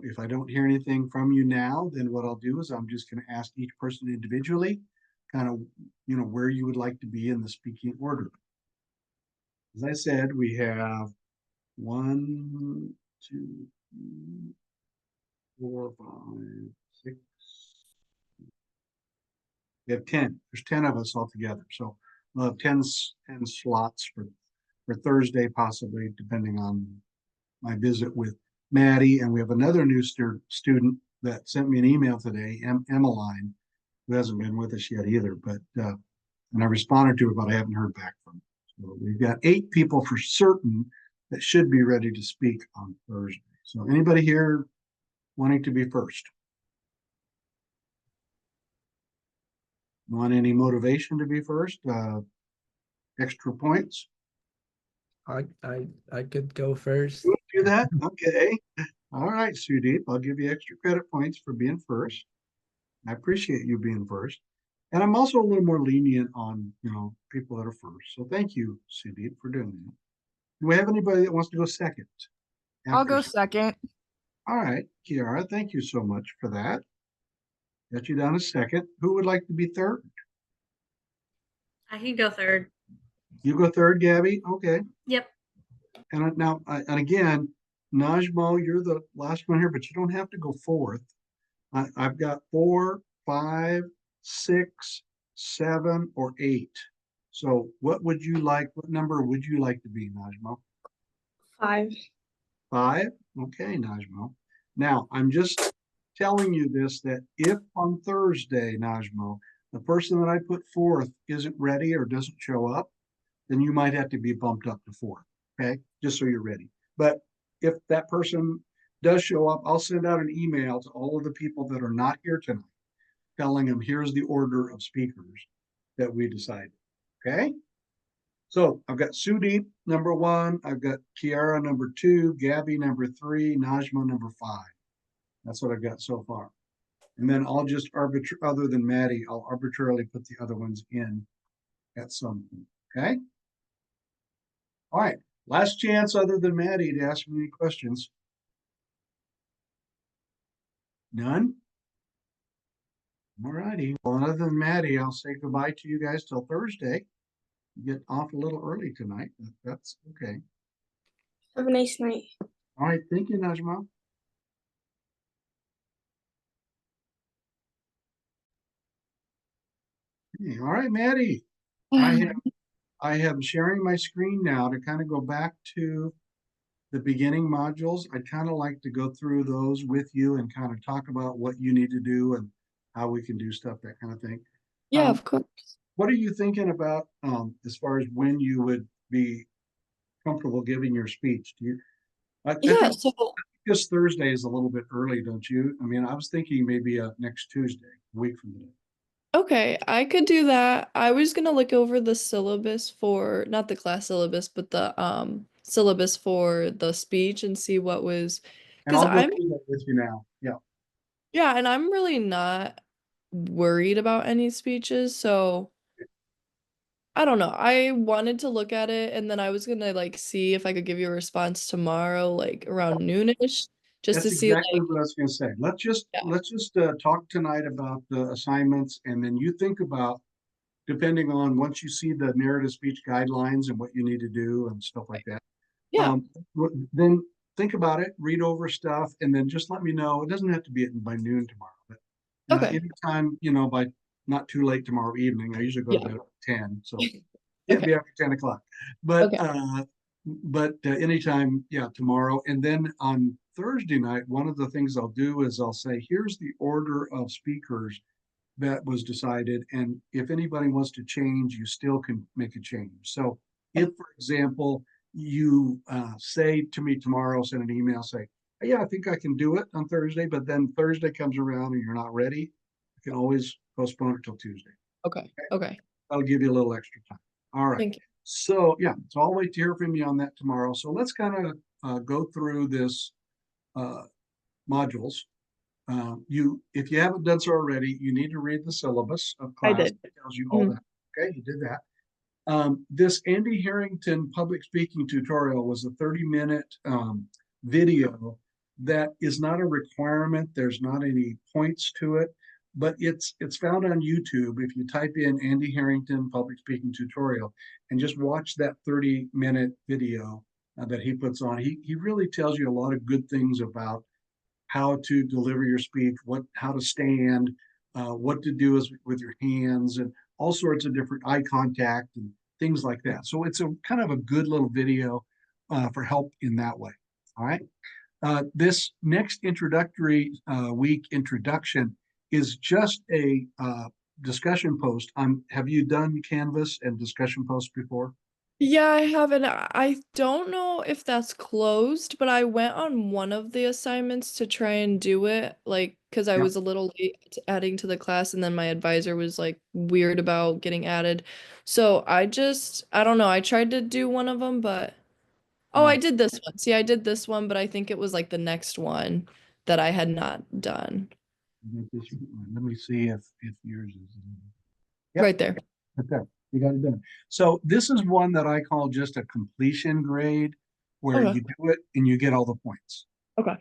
If I don't hear anything from you now, then what I'll do is I'm just going to ask each person individually kind of, you know, where you would like to be in the speaking order. As I said, we have 1, 2, 3, 4, 5, 6. We have 10. There's 10 of us all together. So we'll have 10 slots for Thursday, possibly, depending on my visit with Maddie. And we have another new student that sent me an email today, Emmeline, who hasn't been with us yet either, but and I responded to her, but I haven't heard back from her. So we've got 8 people for certain that should be ready to speak on Thursday. So anybody here wanting to be first? Want any motivation to be first? Extra points? I could go first. You want to do that? Okay. All right, Sudeep, I'll give you extra credit points for being first. I appreciate you being first. And I'm also a little more lenient on, you know, people that are first. So thank you, Sudeep, for doing that. Do we have anybody that wants to go second? I'll go After- second. All right, Kiara, thank you so much for that. Got you down a second. Who would like to be third? I can go third. You go third, Gabby? Okay. Yep. And now, and again, Najmo, you're the last one here, but you don't have to go fourth. I've got 4, 5, 6, 7, or 8. So what would you like? What number would you like to be, Najmo? 5. 5? Okay, Najmo. Now, I'm just telling you this, that if on Thursday, Najmo, the person that I put fourth isn't ready or doesn't show up, then you might have to be bumped up to fourth, okay? Just so you're ready. But if that person does show up, I'll send out an email to all of the people that are not here tonight, telling them here's the order of speakers that we decided, okay? So I've got Sudeep, number 1. I've got Kiara, number 2, Gabby, number 3, Najma, number 5. That's what I've got so far. And then I'll just other than Maddie, I'll arbitrarily put the other ones in at some point, okay? All right, last chance other than Maddie to ask me any questions. None? All righty. Well, other than Maddie, I'll say goodbye to you guys till Thursday. Get off a little early tonight, but that's okay. Have a nice night. All right, thank you, Najma. Okay, all right, Maddie. I am sharing my screen now to kind of go back to the beginning modules. I'd kind of like to go through those with you and kind of talk about what you need to do and how we can do stuff, that kind of thing. Yeah, Um, of course. What are you thinking about as far as when you would be comfortable giving your speech? Do you? I Yeah, think so this Thursday is a little bit early, don't you? I mean, I was thinking maybe next Tuesday, a week from today. okay, I could do that. I was gonna look over the syllabus for, not the class syllabus, but the syllabus for the speech and see what was, And because I'll go I'm, through that with you now. Yeah. yeah, and I'm really not worried about any speeches, so I don't know. I wanted to look at it and then I was gonna like see if I could give you a response tomorrow, like around noonish, just That's to see exactly like, what I was gonna say. Yeah. Let's just talk tonight about the assignments, and then you think about, depending on once you see the narrative speech guidelines and what you need to do and stuff like that. yeah, Then think about it, read over stuff, and then just let me know. It doesn't have to be by noon tomorrow, but okay. anytime, you know, by not too late tomorrow evening. I usually go to Yeah. bed at 10, so it'd Okay. be after 10 o'clock. But Okay. Anytime, yeah, tomorrow. And then on Thursday night, one of the things I'll do is I'll say, here's the order of speakers that was decided. And if anybody wants to change, you still can make a change. So if, for example, you say to me tomorrow, send an email, say, hey, yeah, I think I can do it on Thursday, but then Thursday comes around and you're not ready, you can always postpone it till Tuesday. Okay. Okay. I'll give you a little extra time. All right. Thank you. So yeah, so I'll wait to hear from you on that tomorrow. So let's kind of go through this modules. If you haven't done so already, you need to read the syllabus of class. did. It tells you all that. Okay, you did that. This Andy Harrington public speaking tutorial was a 30-minute video that is not a requirement. There's not any points to it. but it's found on YouTube. If you type in Andy Harrington public speaking tutorial and just watch that 30-minute video that he puts on, he really tells you a lot of good things about how to deliver your speech, how to stand, what to do with your hands, and all sorts of different eye contact and things like that. So it's a kind of a good little video for help in that way. All right. This next introductory week introduction is just a discussion post. Have you done Canvas and discussion posts before? Yeah, I haven't. I don't know if that's closed, but I went on one of the assignments to try and do it, like, because I Yeah. was a little late adding to the class, and then my advisor was like weird about getting added. So I don't know. I tried to do one of them, but oh, I Right. did this one. See, I did this one, but I think it was like the next one that I had not done. Let me see if yours is. Yep. Right there. Okay, you got it done. So this is one that I call just a completion grade, where Okay. you do it and you get all the points. Okay.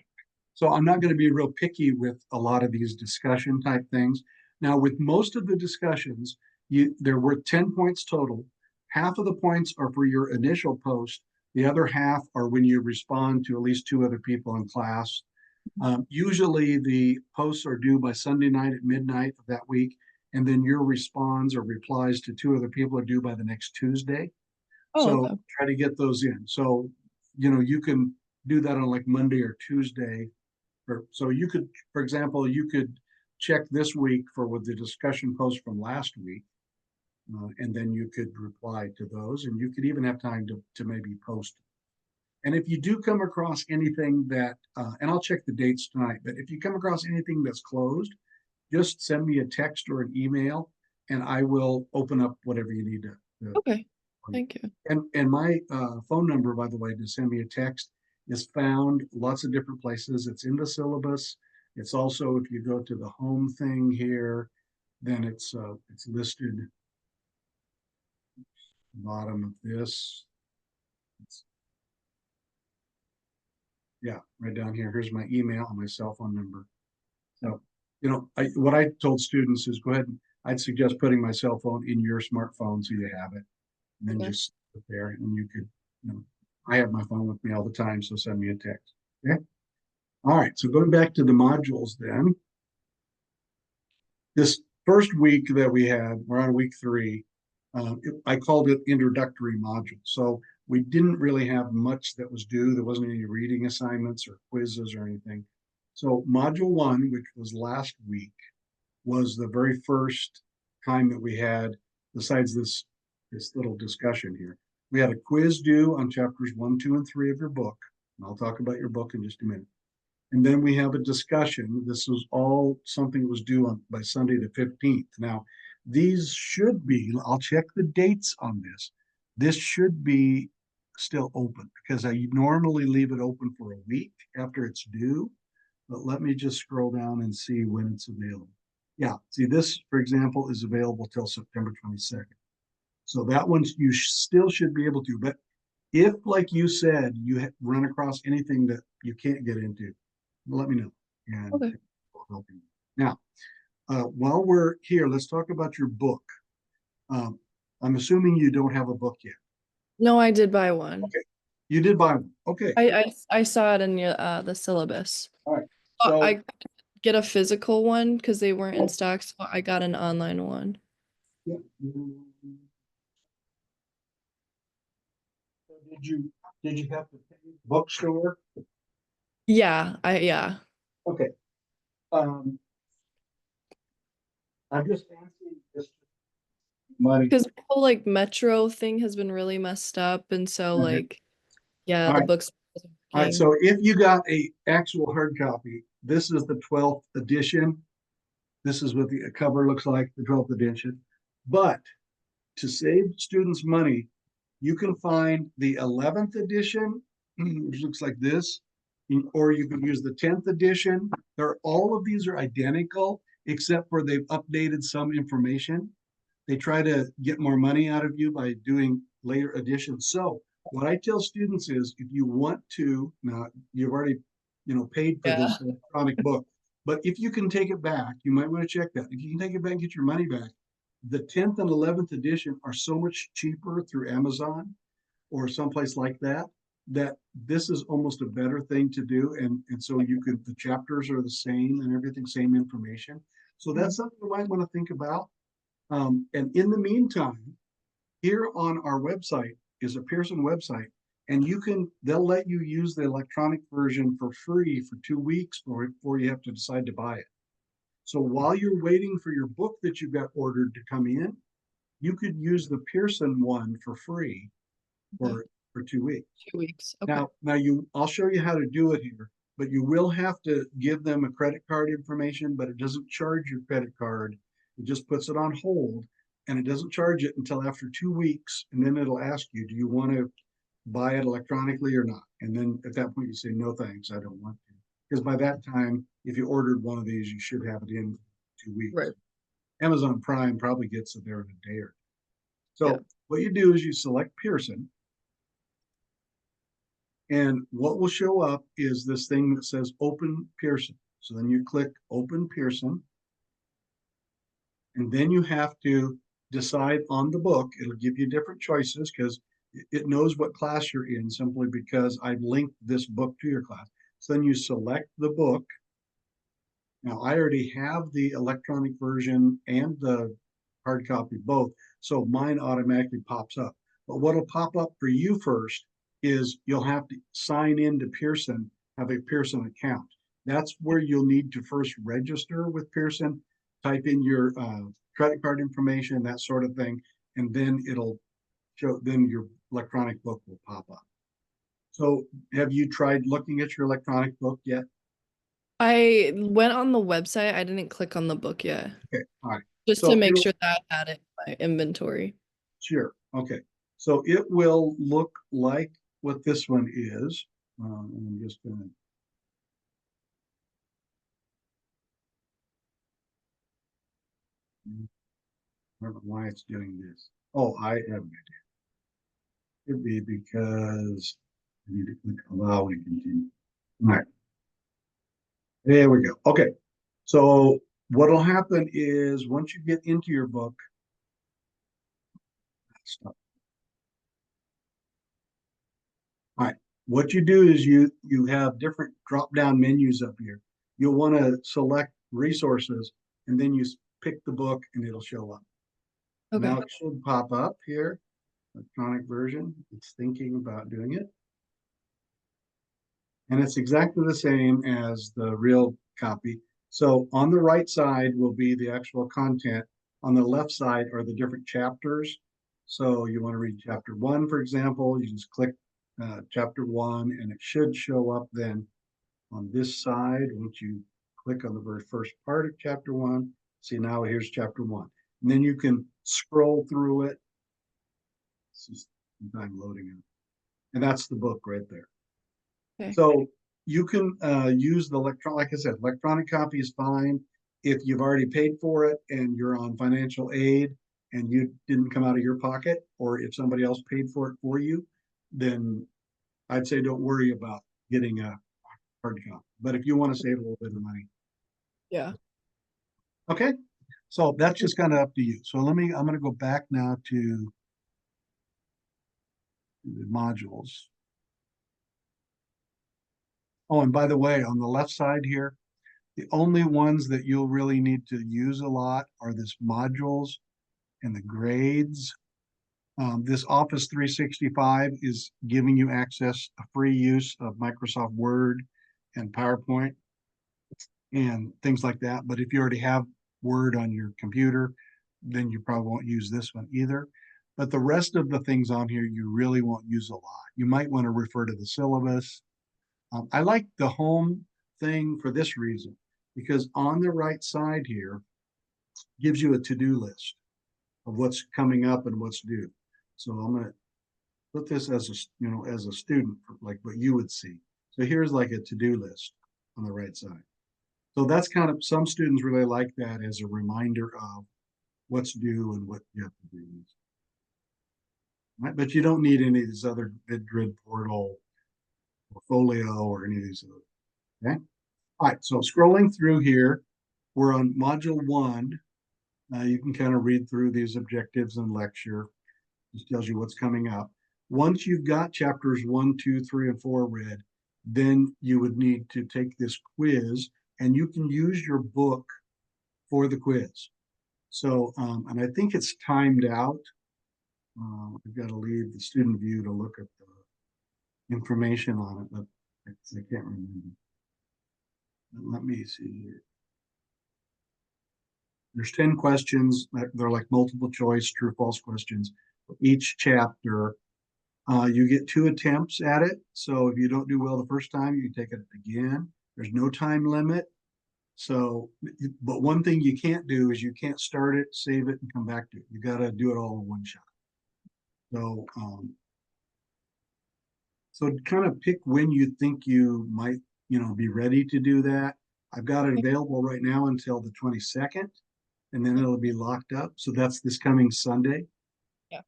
So I'm not going to be real picky with a lot of these discussion type things. Now, with most of the discussions, they're worth 10 points total. Half of the points are for your initial post. The other half are when you respond to at least 2 other people in class. Usually the posts are due by Sunday night at midnight of that week, and then your response or replies to 2 other people are due by the next Tuesday. Oh, So okay. try to get those in. So, you can do that on like Monday or Tuesday. So you could, for example, you could check this week with the discussion post from last week. And then you could reply to those, and you could even have time to maybe post. And if you do come across anything that, and I'll check the dates tonight, but if you come across anything that's closed, just send me a text or an email, and I will open up whatever you need to. Okay. Thank you. And my phone number, by the way, to send me a text is found lots of different places. It's in the syllabus. It's also, if you go to the home thing here, then it's listed at the bottom of this. Yeah, right down here. Here's my email and my cell phone number. So, what I told students is go ahead and I'd suggest putting my cell phone in your smartphone so you have it, and then Okay. just sit there and you could, I have my phone with me all the time, so send me a text. Okay. All right. So going back to the modules then. This first week that we had, we're on week 3. I called it introductory module. So we didn't really have much that was due. There wasn't any reading assignments or quizzes or anything. So module 1, which was last week, was the very first time that we had, besides this little discussion here, we had a quiz due on chapters 1, 2, and 3 of your book. And I'll talk about your book in just a minute. And then we have a discussion. This was all something that was due by Sunday the 15th. Now, these should be, I'll check the dates on this. This should be still open because I normally leave it open for a week after it's due. But let me just scroll down and see when it's available. Yeah, see this, for example, is available till September 22nd. So that one you still should be able to. But if, like you said, you run across anything that you can't get into, let me know. And Okay. we'll help you. Now, while we're here, let's talk about your book. I'm assuming you don't have a book yet. No, I did buy one. Okay. You did buy one. Okay. I saw it in your the syllabus. All right. Oh, So I get a physical one because they weren't in stock, so I got an online one. yeah. So did you have to pay the bookstore? Yeah, yeah. Okay. I'm just asking this money. Because the whole like Metro thing has been really messed up, and so Okay. like, yeah, All the right. books. All right, so if you got a actual hard copy, this is the 12th edition. This is what the cover looks like, the 12th edition. But to save students money, you can find the 11th edition, which looks like this, or you can use the 10th edition. All of these are identical, except for they've updated some information. They try to get more money out of you by doing later editions. So what I tell students is if you want to, now you've already, paid for this electronic book, But if you can take it back, you might want to check that. If you can take it back and get your money back, the 10th and 11th edition are so much cheaper through Amazon or someplace like that, that this is almost a better thing to do. And so you could, the chapters are the same and everything, same information. So that's something you might want to think about. And in the meantime, here on our website is a Pearson website, and they'll let you use the electronic version for free for 2 weeks before you have to decide to buy it. So while you're waiting for your book that you've got ordered to come in, you could use the Pearson one for free for 2 weeks. 2 weeks. Okay. Now I'll show you how to do it here, but you will have to give them a credit card information, but it doesn't charge your credit card. It just puts it on hold, and it doesn't charge it until after 2 weeks. And then it'll ask you, do you want to buy it electronically or not? And then at that point you say, no, thanks, I don't want to. Because by that time, if you ordered one of these, you should have it in 2 weeks. Right. Amazon Prime probably gets it there in a day or two. So Yeah. what you do is you select Pearson. And what will show up is this thing that says Open Pearson. So then you click Open Pearson. And then you have to decide on the book. It'll give you different choices because it knows what class you're in simply because I've linked this book to your class. So then you select the book. Now I already have the electronic version and the hard copy both, so mine automatically pops up. But what'll pop up for you first is you'll have to sign into Pearson, have a Pearson account. That's where you'll need to first register with Pearson, type in your credit card information, that sort of thing, and then it'll show, then your electronic book will pop up. So have you tried looking at your electronic book yet? I went on the website. I didn't click on the book yet. Okay, all right. Just So to make it'll- sure that I had it in my inventory. Sure. Okay. So it will look like what this one is. I'm just gonna. I don't know why it's doing this. Oh, I have an idea. Could be because I need to click allow and continue. All right. There we go. Okay. So what'll happen is once you get into your book, stop. All right. What you do is you have different drop down menus up here. You'll want to select resources, and then you pick the book, and it'll show up. Okay. Now it should pop up here, electronic version. It's thinking about doing it. And it's exactly the same as the real copy. So on the right side will be the actual content. On the left side are the different chapters. So you want to read chapter 1, for example, you just click chapter 1, and it should show up then on this side. Once you click on the very first part of chapter 1, see now here's chapter 1. And then you can scroll through it. It's just time loading it. And that's the book right there. Okay. So you can use the like I said, electronic copy is fine. If you've already paid for it and you're on financial aid and you didn't come out of your pocket, or if somebody else paid for it for you, then I'd say don't worry about getting a hard copy. But if you want to save a little bit of money. Yeah. Okay. So that's just kind of up to you. So I'm going to go back now to the modules. Oh, and by the way, on the left side here, the only ones that you'll really need to use a lot are this modules and the grades. This Office 365 is giving you access, a free use of Microsoft Word and PowerPoint and things like that. But if you already have Word on your computer, then you probably won't use this one either. But the rest of the things on here, you really won't use a lot. You might want to refer to the syllabus. I like the home thing for this reason, because on the right side here gives you a to-do list of what's coming up and what's due. So I'm going to put this as a, as a student, like what you would see. So here's like a to-do list on the right side. So that's kind of, some students really like that as a reminder of what's due and what you have to do. Right? But you don't need any of these other VidGrid portal, Folio, or any of these other. Okay. All right, so scrolling through here, we're on module 1. You can kind of read through these objectives and lecture. This tells you what's coming up. Once you've got chapters 1, 2, 3, and 4 read, then you would need to take this quiz, and you can use your book for the quiz. So, and I think it's timed out. I've got to leave the student view to look at the information on it, but I can't remember. Let me see here. There's 10 questions. They're like multiple choice, true, false questions for each chapter. You get 2 attempts at it. So if you don't do well the first time, you can take it again. There's no time limit. So, but one thing you can't do is you can't start it, save it, and come back to it. You got to do it all in one shot. So, so kind of pick when you think you might, be ready to do that. I've got it available right now until the 22nd, and then it'll be locked up. So that's this coming Sunday. Yeah.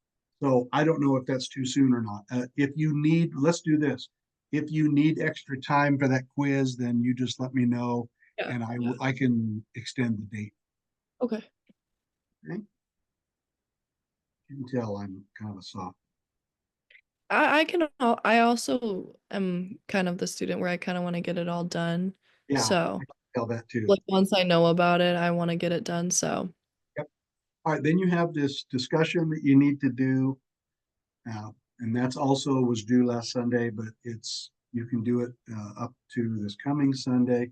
So I don't know if that's too soon or not. If you need, let's do this. If you need extra time for that quiz, then you just let me know, Yeah, and yeah. I can extend the date. Okay. Okay. You can tell I'm kind of a soft. I also am kind of the student where I kind of want to get it all done. Yeah, So I can tell that too. like once I know about it, I want to get it done. So All right, then you have this discussion that you need to do. And that's also was due last Sunday, but you can do it up to this coming Sunday.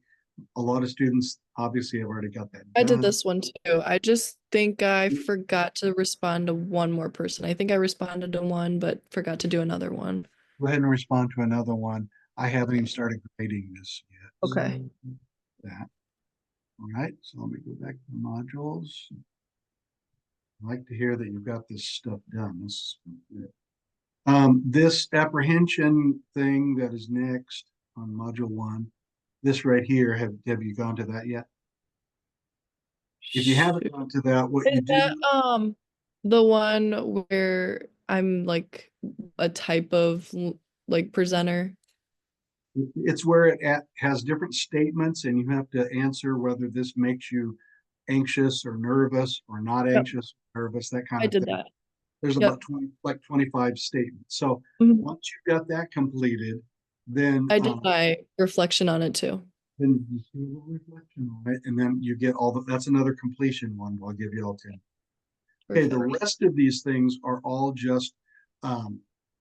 A lot of students obviously have already got that I did done. this one too. I just think I forgot to respond to one more person. I think I responded to one, but forgot to do another one. Go ahead and respond to another one. I haven't even Okay. started grading this yet. Okay. So that. All right, so let me go back to the modules. I like to hear that you've got this stuff done. This is good. This apprehension thing that is next on module 1, this right here, have you gone to that yet? If you haven't gone to that, what you Is do, that the one where I'm like a type of like presenter? it's where it has different statements, and you have to answer whether this makes you anxious or nervous or not Yep. anxious, nervous, that kind I of did thing. that. There's Yep. about 25 statements. So Mhm. once you've got that completed, then I did my reflection on it too. then you do a little reflection on it, and then you get that's another completion one. I'll give you all 10. Okay, the Perfect. rest of these things are all just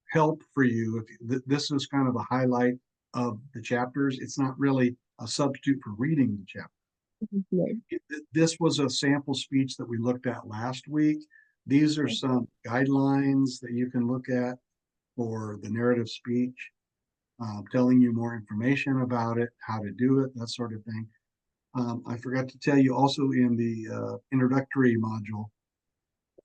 help for you. This is kind of a highlight of the chapters. It's not really a substitute for reading the chapter. Right. This was a sample speech that we looked at last week. These are Okay. some guidelines that you can look at for the narrative speech, telling you more information about it, how to do it, that sort of thing. I forgot to tell you also in the introductory module,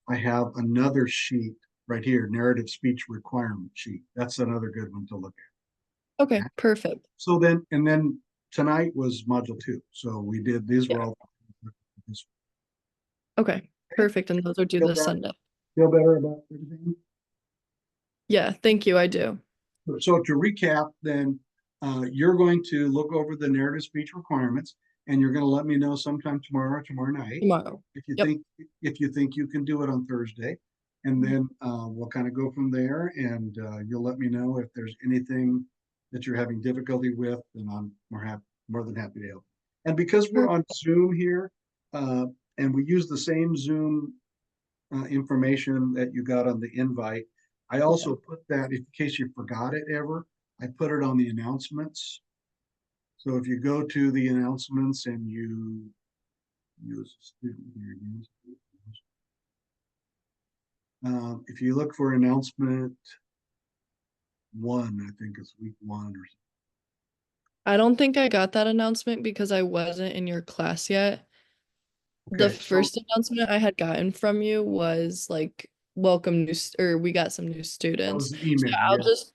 I have another sheet right here, narrative speech requirement sheet. That's another good one to look at. Okay, perfect. So then, and then tonight was module 2. So we did, these were Yeah. all. Okay, perfect. And those are due Feel this better? Sunday. Feel better about everything? Yeah, thank you. I do. So to recap, then you're going to look over the narrative speech requirements, and you're going to let me know sometime tomorrow night. Tomorrow. If you Yep. think you can do it on Thursday, and then we'll kind of go from there, and you'll let me know if there's anything that you're having difficulty with, and I'm more than happy to help. And because we're on Zoom here, and we use the same Zoom information that you got on the invite, I also put that, in case you forgot it ever, I put it on the announcements. So if you go to the announcements and you use student here, if you look for announcement 1, I think it's week 1 or something. I don't think I got that announcement because I wasn't in your class yet. The Okay, first announcement I had gotten from you was like welcome or we got some new that was students. the email. So I'll Yeah. just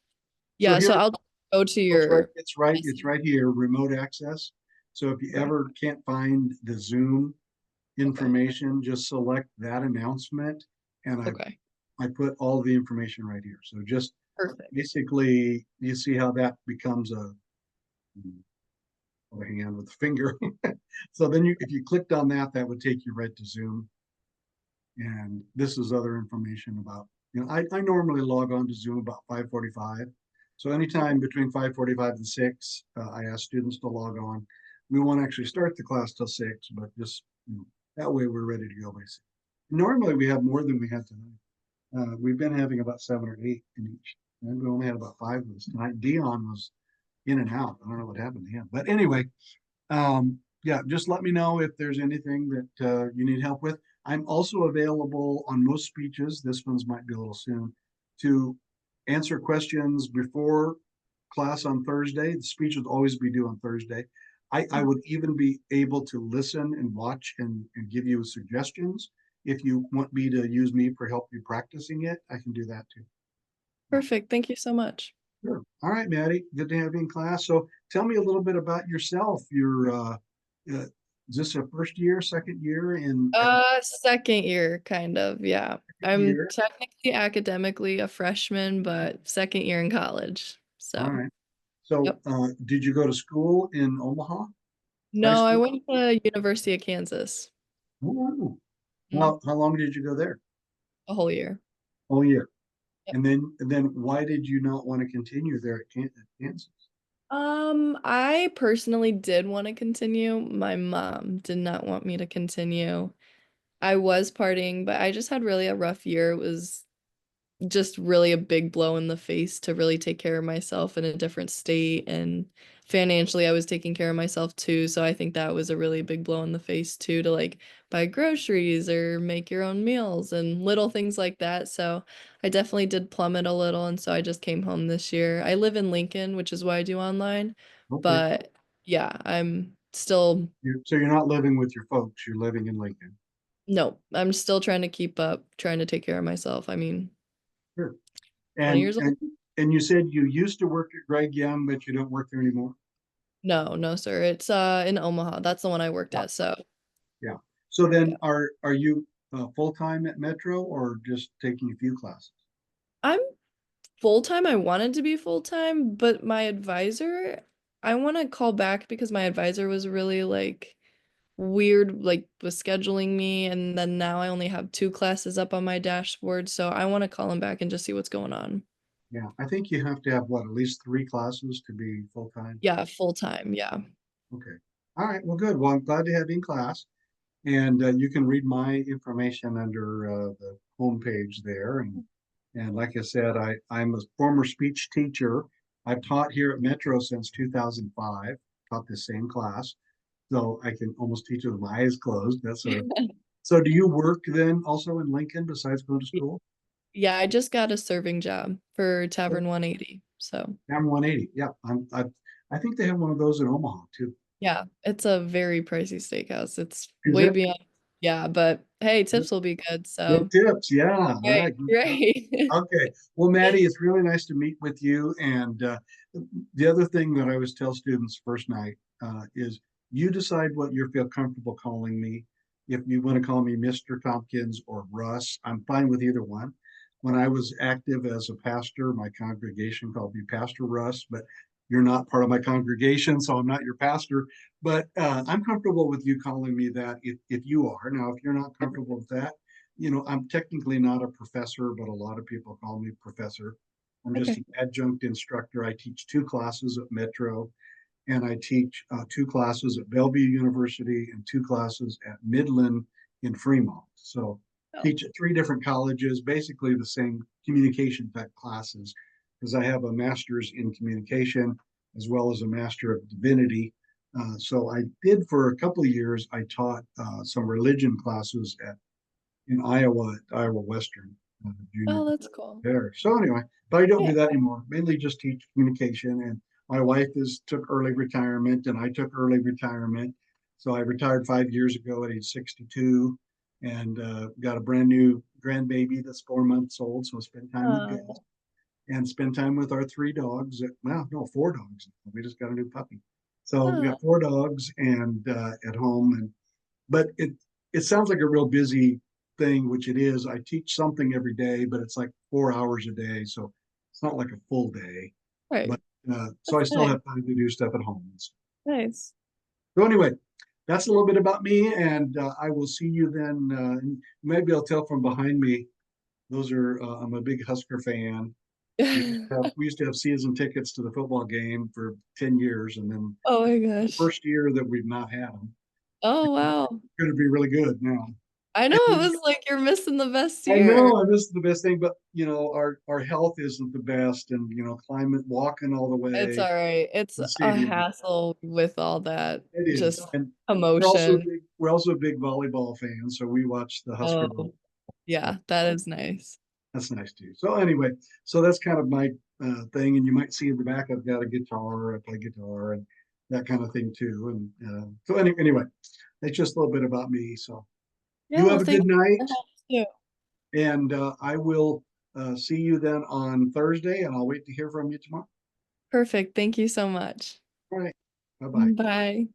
so here- I'll go to It's your it's right here, remote access. So if you ever can't find the Zoom information, just select that announcement, and okay. I put all the information right here. So just Perfect. basically, you see how that becomes of a hand with a finger. So then if you clicked on that, that would take you right to Zoom. And this is other information about, I normally log on to Zoom about 5:45. So anytime between 5:45 and 6, I ask students to log on. We won't actually start the class till 6, but just, that way we're ready to go by 6. Normally we have more than we had tonight. We've been having about 7 or 8 in each. And we only had about 5 of us tonight. Dion was in and out. I don't know what happened to him. But anyway, yeah, just let me know if there's anything that you need help with. I'm also available on most speeches. This one's might be a little soon to answer questions before class on Thursday. The speech would always be due on Thursday. I would even be able to listen and watch and give you suggestions. If you want me to use me for help you practicing it, I can do that too. Perfect. Thank you so much. Sure. All right, Maddie, good to have you in class. So tell me a little bit about yourself. Is this a first year, second year in? Second year, kind of, yeah. I'm year. technically academically a freshman, but second year in college. All So right. So, Yep. Did you go to school in Omaha? no, I school? went to University of Kansas Ooh. Mm. How long did you go there? a whole year. Whole year. Yep. And then why did you not want to continue there at Kansas? I personally did want to continue. My mom did not want me to continue. I was partying, but I just had really a rough year. It was just really a big blow in the face to really take care of myself in a different state, and financially I was taking care of myself too, so I think that was a really big blow in the face too, to like buy groceries or make your own meals and little things like that. So I definitely did plummet a little, and so I just came home this year. I live in Lincoln, which is why I do online, Okay. but yeah, I'm still So you're not living with your folks, you're living in Lincoln. no, I'm still trying to keep up, trying to take care of myself. I mean, Sure. 20 years old. And you said you used to work at Greg Young, but you don't work there anymore? No, sir. It's in Omaha. That's the one I worked Yeah. at. So Yeah. So then Yeah. are you full-time at Metro or just taking a few classes? I'm full time. I wanted to be full time, but my advisor, I want to call back because my advisor was really like weird, like was scheduling me, and then now I only have 2 classes up on my dashboard. So I want to call him back and just see what's going on. Yeah, I think you have to have what, at least 3 classes to be full-time? Yeah, full time. Yeah. Okay. All right, well, good. Well, I'm glad to have you in class. And you can read my information under the homepage there. And like I said, I'm a former speech teacher. I've taught here at Metro since 2005, taught the same class. So I can almost teach with my eyes closed. So do you work then also in Lincoln besides going to school? Yeah, I just got a serving job for Tavern 180. So I'm 180. Yeah, I think they have one of those in Omaha too. yeah, it's a very pricey steakhouse. It's Is way it? beyond. Yeah, but hey, tips will be good. Good So tips. Yeah. All right, right. Good stuff. great. Okay. Well, Maddie, it's really nice to meet with you. And the other thing that I always tell students first night is you decide what you feel comfortable calling me. If you want to call me Mr. Tompkins or Russ, I'm fine with either one. When I was active as a pastor, my congregation called me Pastor Russ, but you're not part of my congregation, so I'm not your pastor. But I'm comfortable with you calling me that if you are. Now, if you're not comfortable with that, I'm technically not a professor, but a lot of people call me professor. I'm just Okay. an adjunct instructor. I teach 2 classes at Metro, and I teach 2 classes at Bellevue University and 2 classes at Midland in Fremont. So Oh. teach at 3 different colleges, basically the same communication type classes, because I have a master's in communication as well as a master of divinity. So I did for a couple of years, I taught some religion classes in Iowa at Iowa Western Junior Oh, that's cool. there. So anyway, but I don't do Yeah. that anymore. Mainly just teach communication. And my wife took early retirement, and I took early retirement. So I retired 5 years ago at age 62, and got a brand new grandbaby that's 4 months old. So spend time with Oh, Bill and spend time with our 3 dogs. Well, no, 4 dogs. We just got a new puppy. So we oh, got 4 dogs and at home. But it sounds like a real busy thing, which it is. I teach something every day, but it's like 4 hours a day, so it's not like a full day. right. But so I That's still nice. have time to do stuff at home. Nice. So anyway, that's a little bit about me, and I will see you then. Maybe I'll tell from behind me. Those are, I'm a big Husker fan. We used to have season tickets to the football game for 10 years, and then Oh my gosh. first year that we've not had them. Oh wow. Going to be really good now. I know it was like you're missing the best I year. know, this is the best thing, but our health isn't the best, and climate walking all the way. It's all right. It's the a stadium. hassle with all that It is. just And we're also, emotion. we're also a big volleyball fan, so we watch the Husker. Oh, yeah, that is nice. That's nice too. So anyway, so that's kind of my thing, and you might see in the back I've got a guitar, I play guitar, and that kind of thing too. And so anyway, it's just a little bit about me. So you Yeah, have a thank good you. night, That helps too. and I will see you then on Thursday, and I'll wait to hear from you tomorrow. Perfect. Thank you so much. All right, bye-bye. Bye.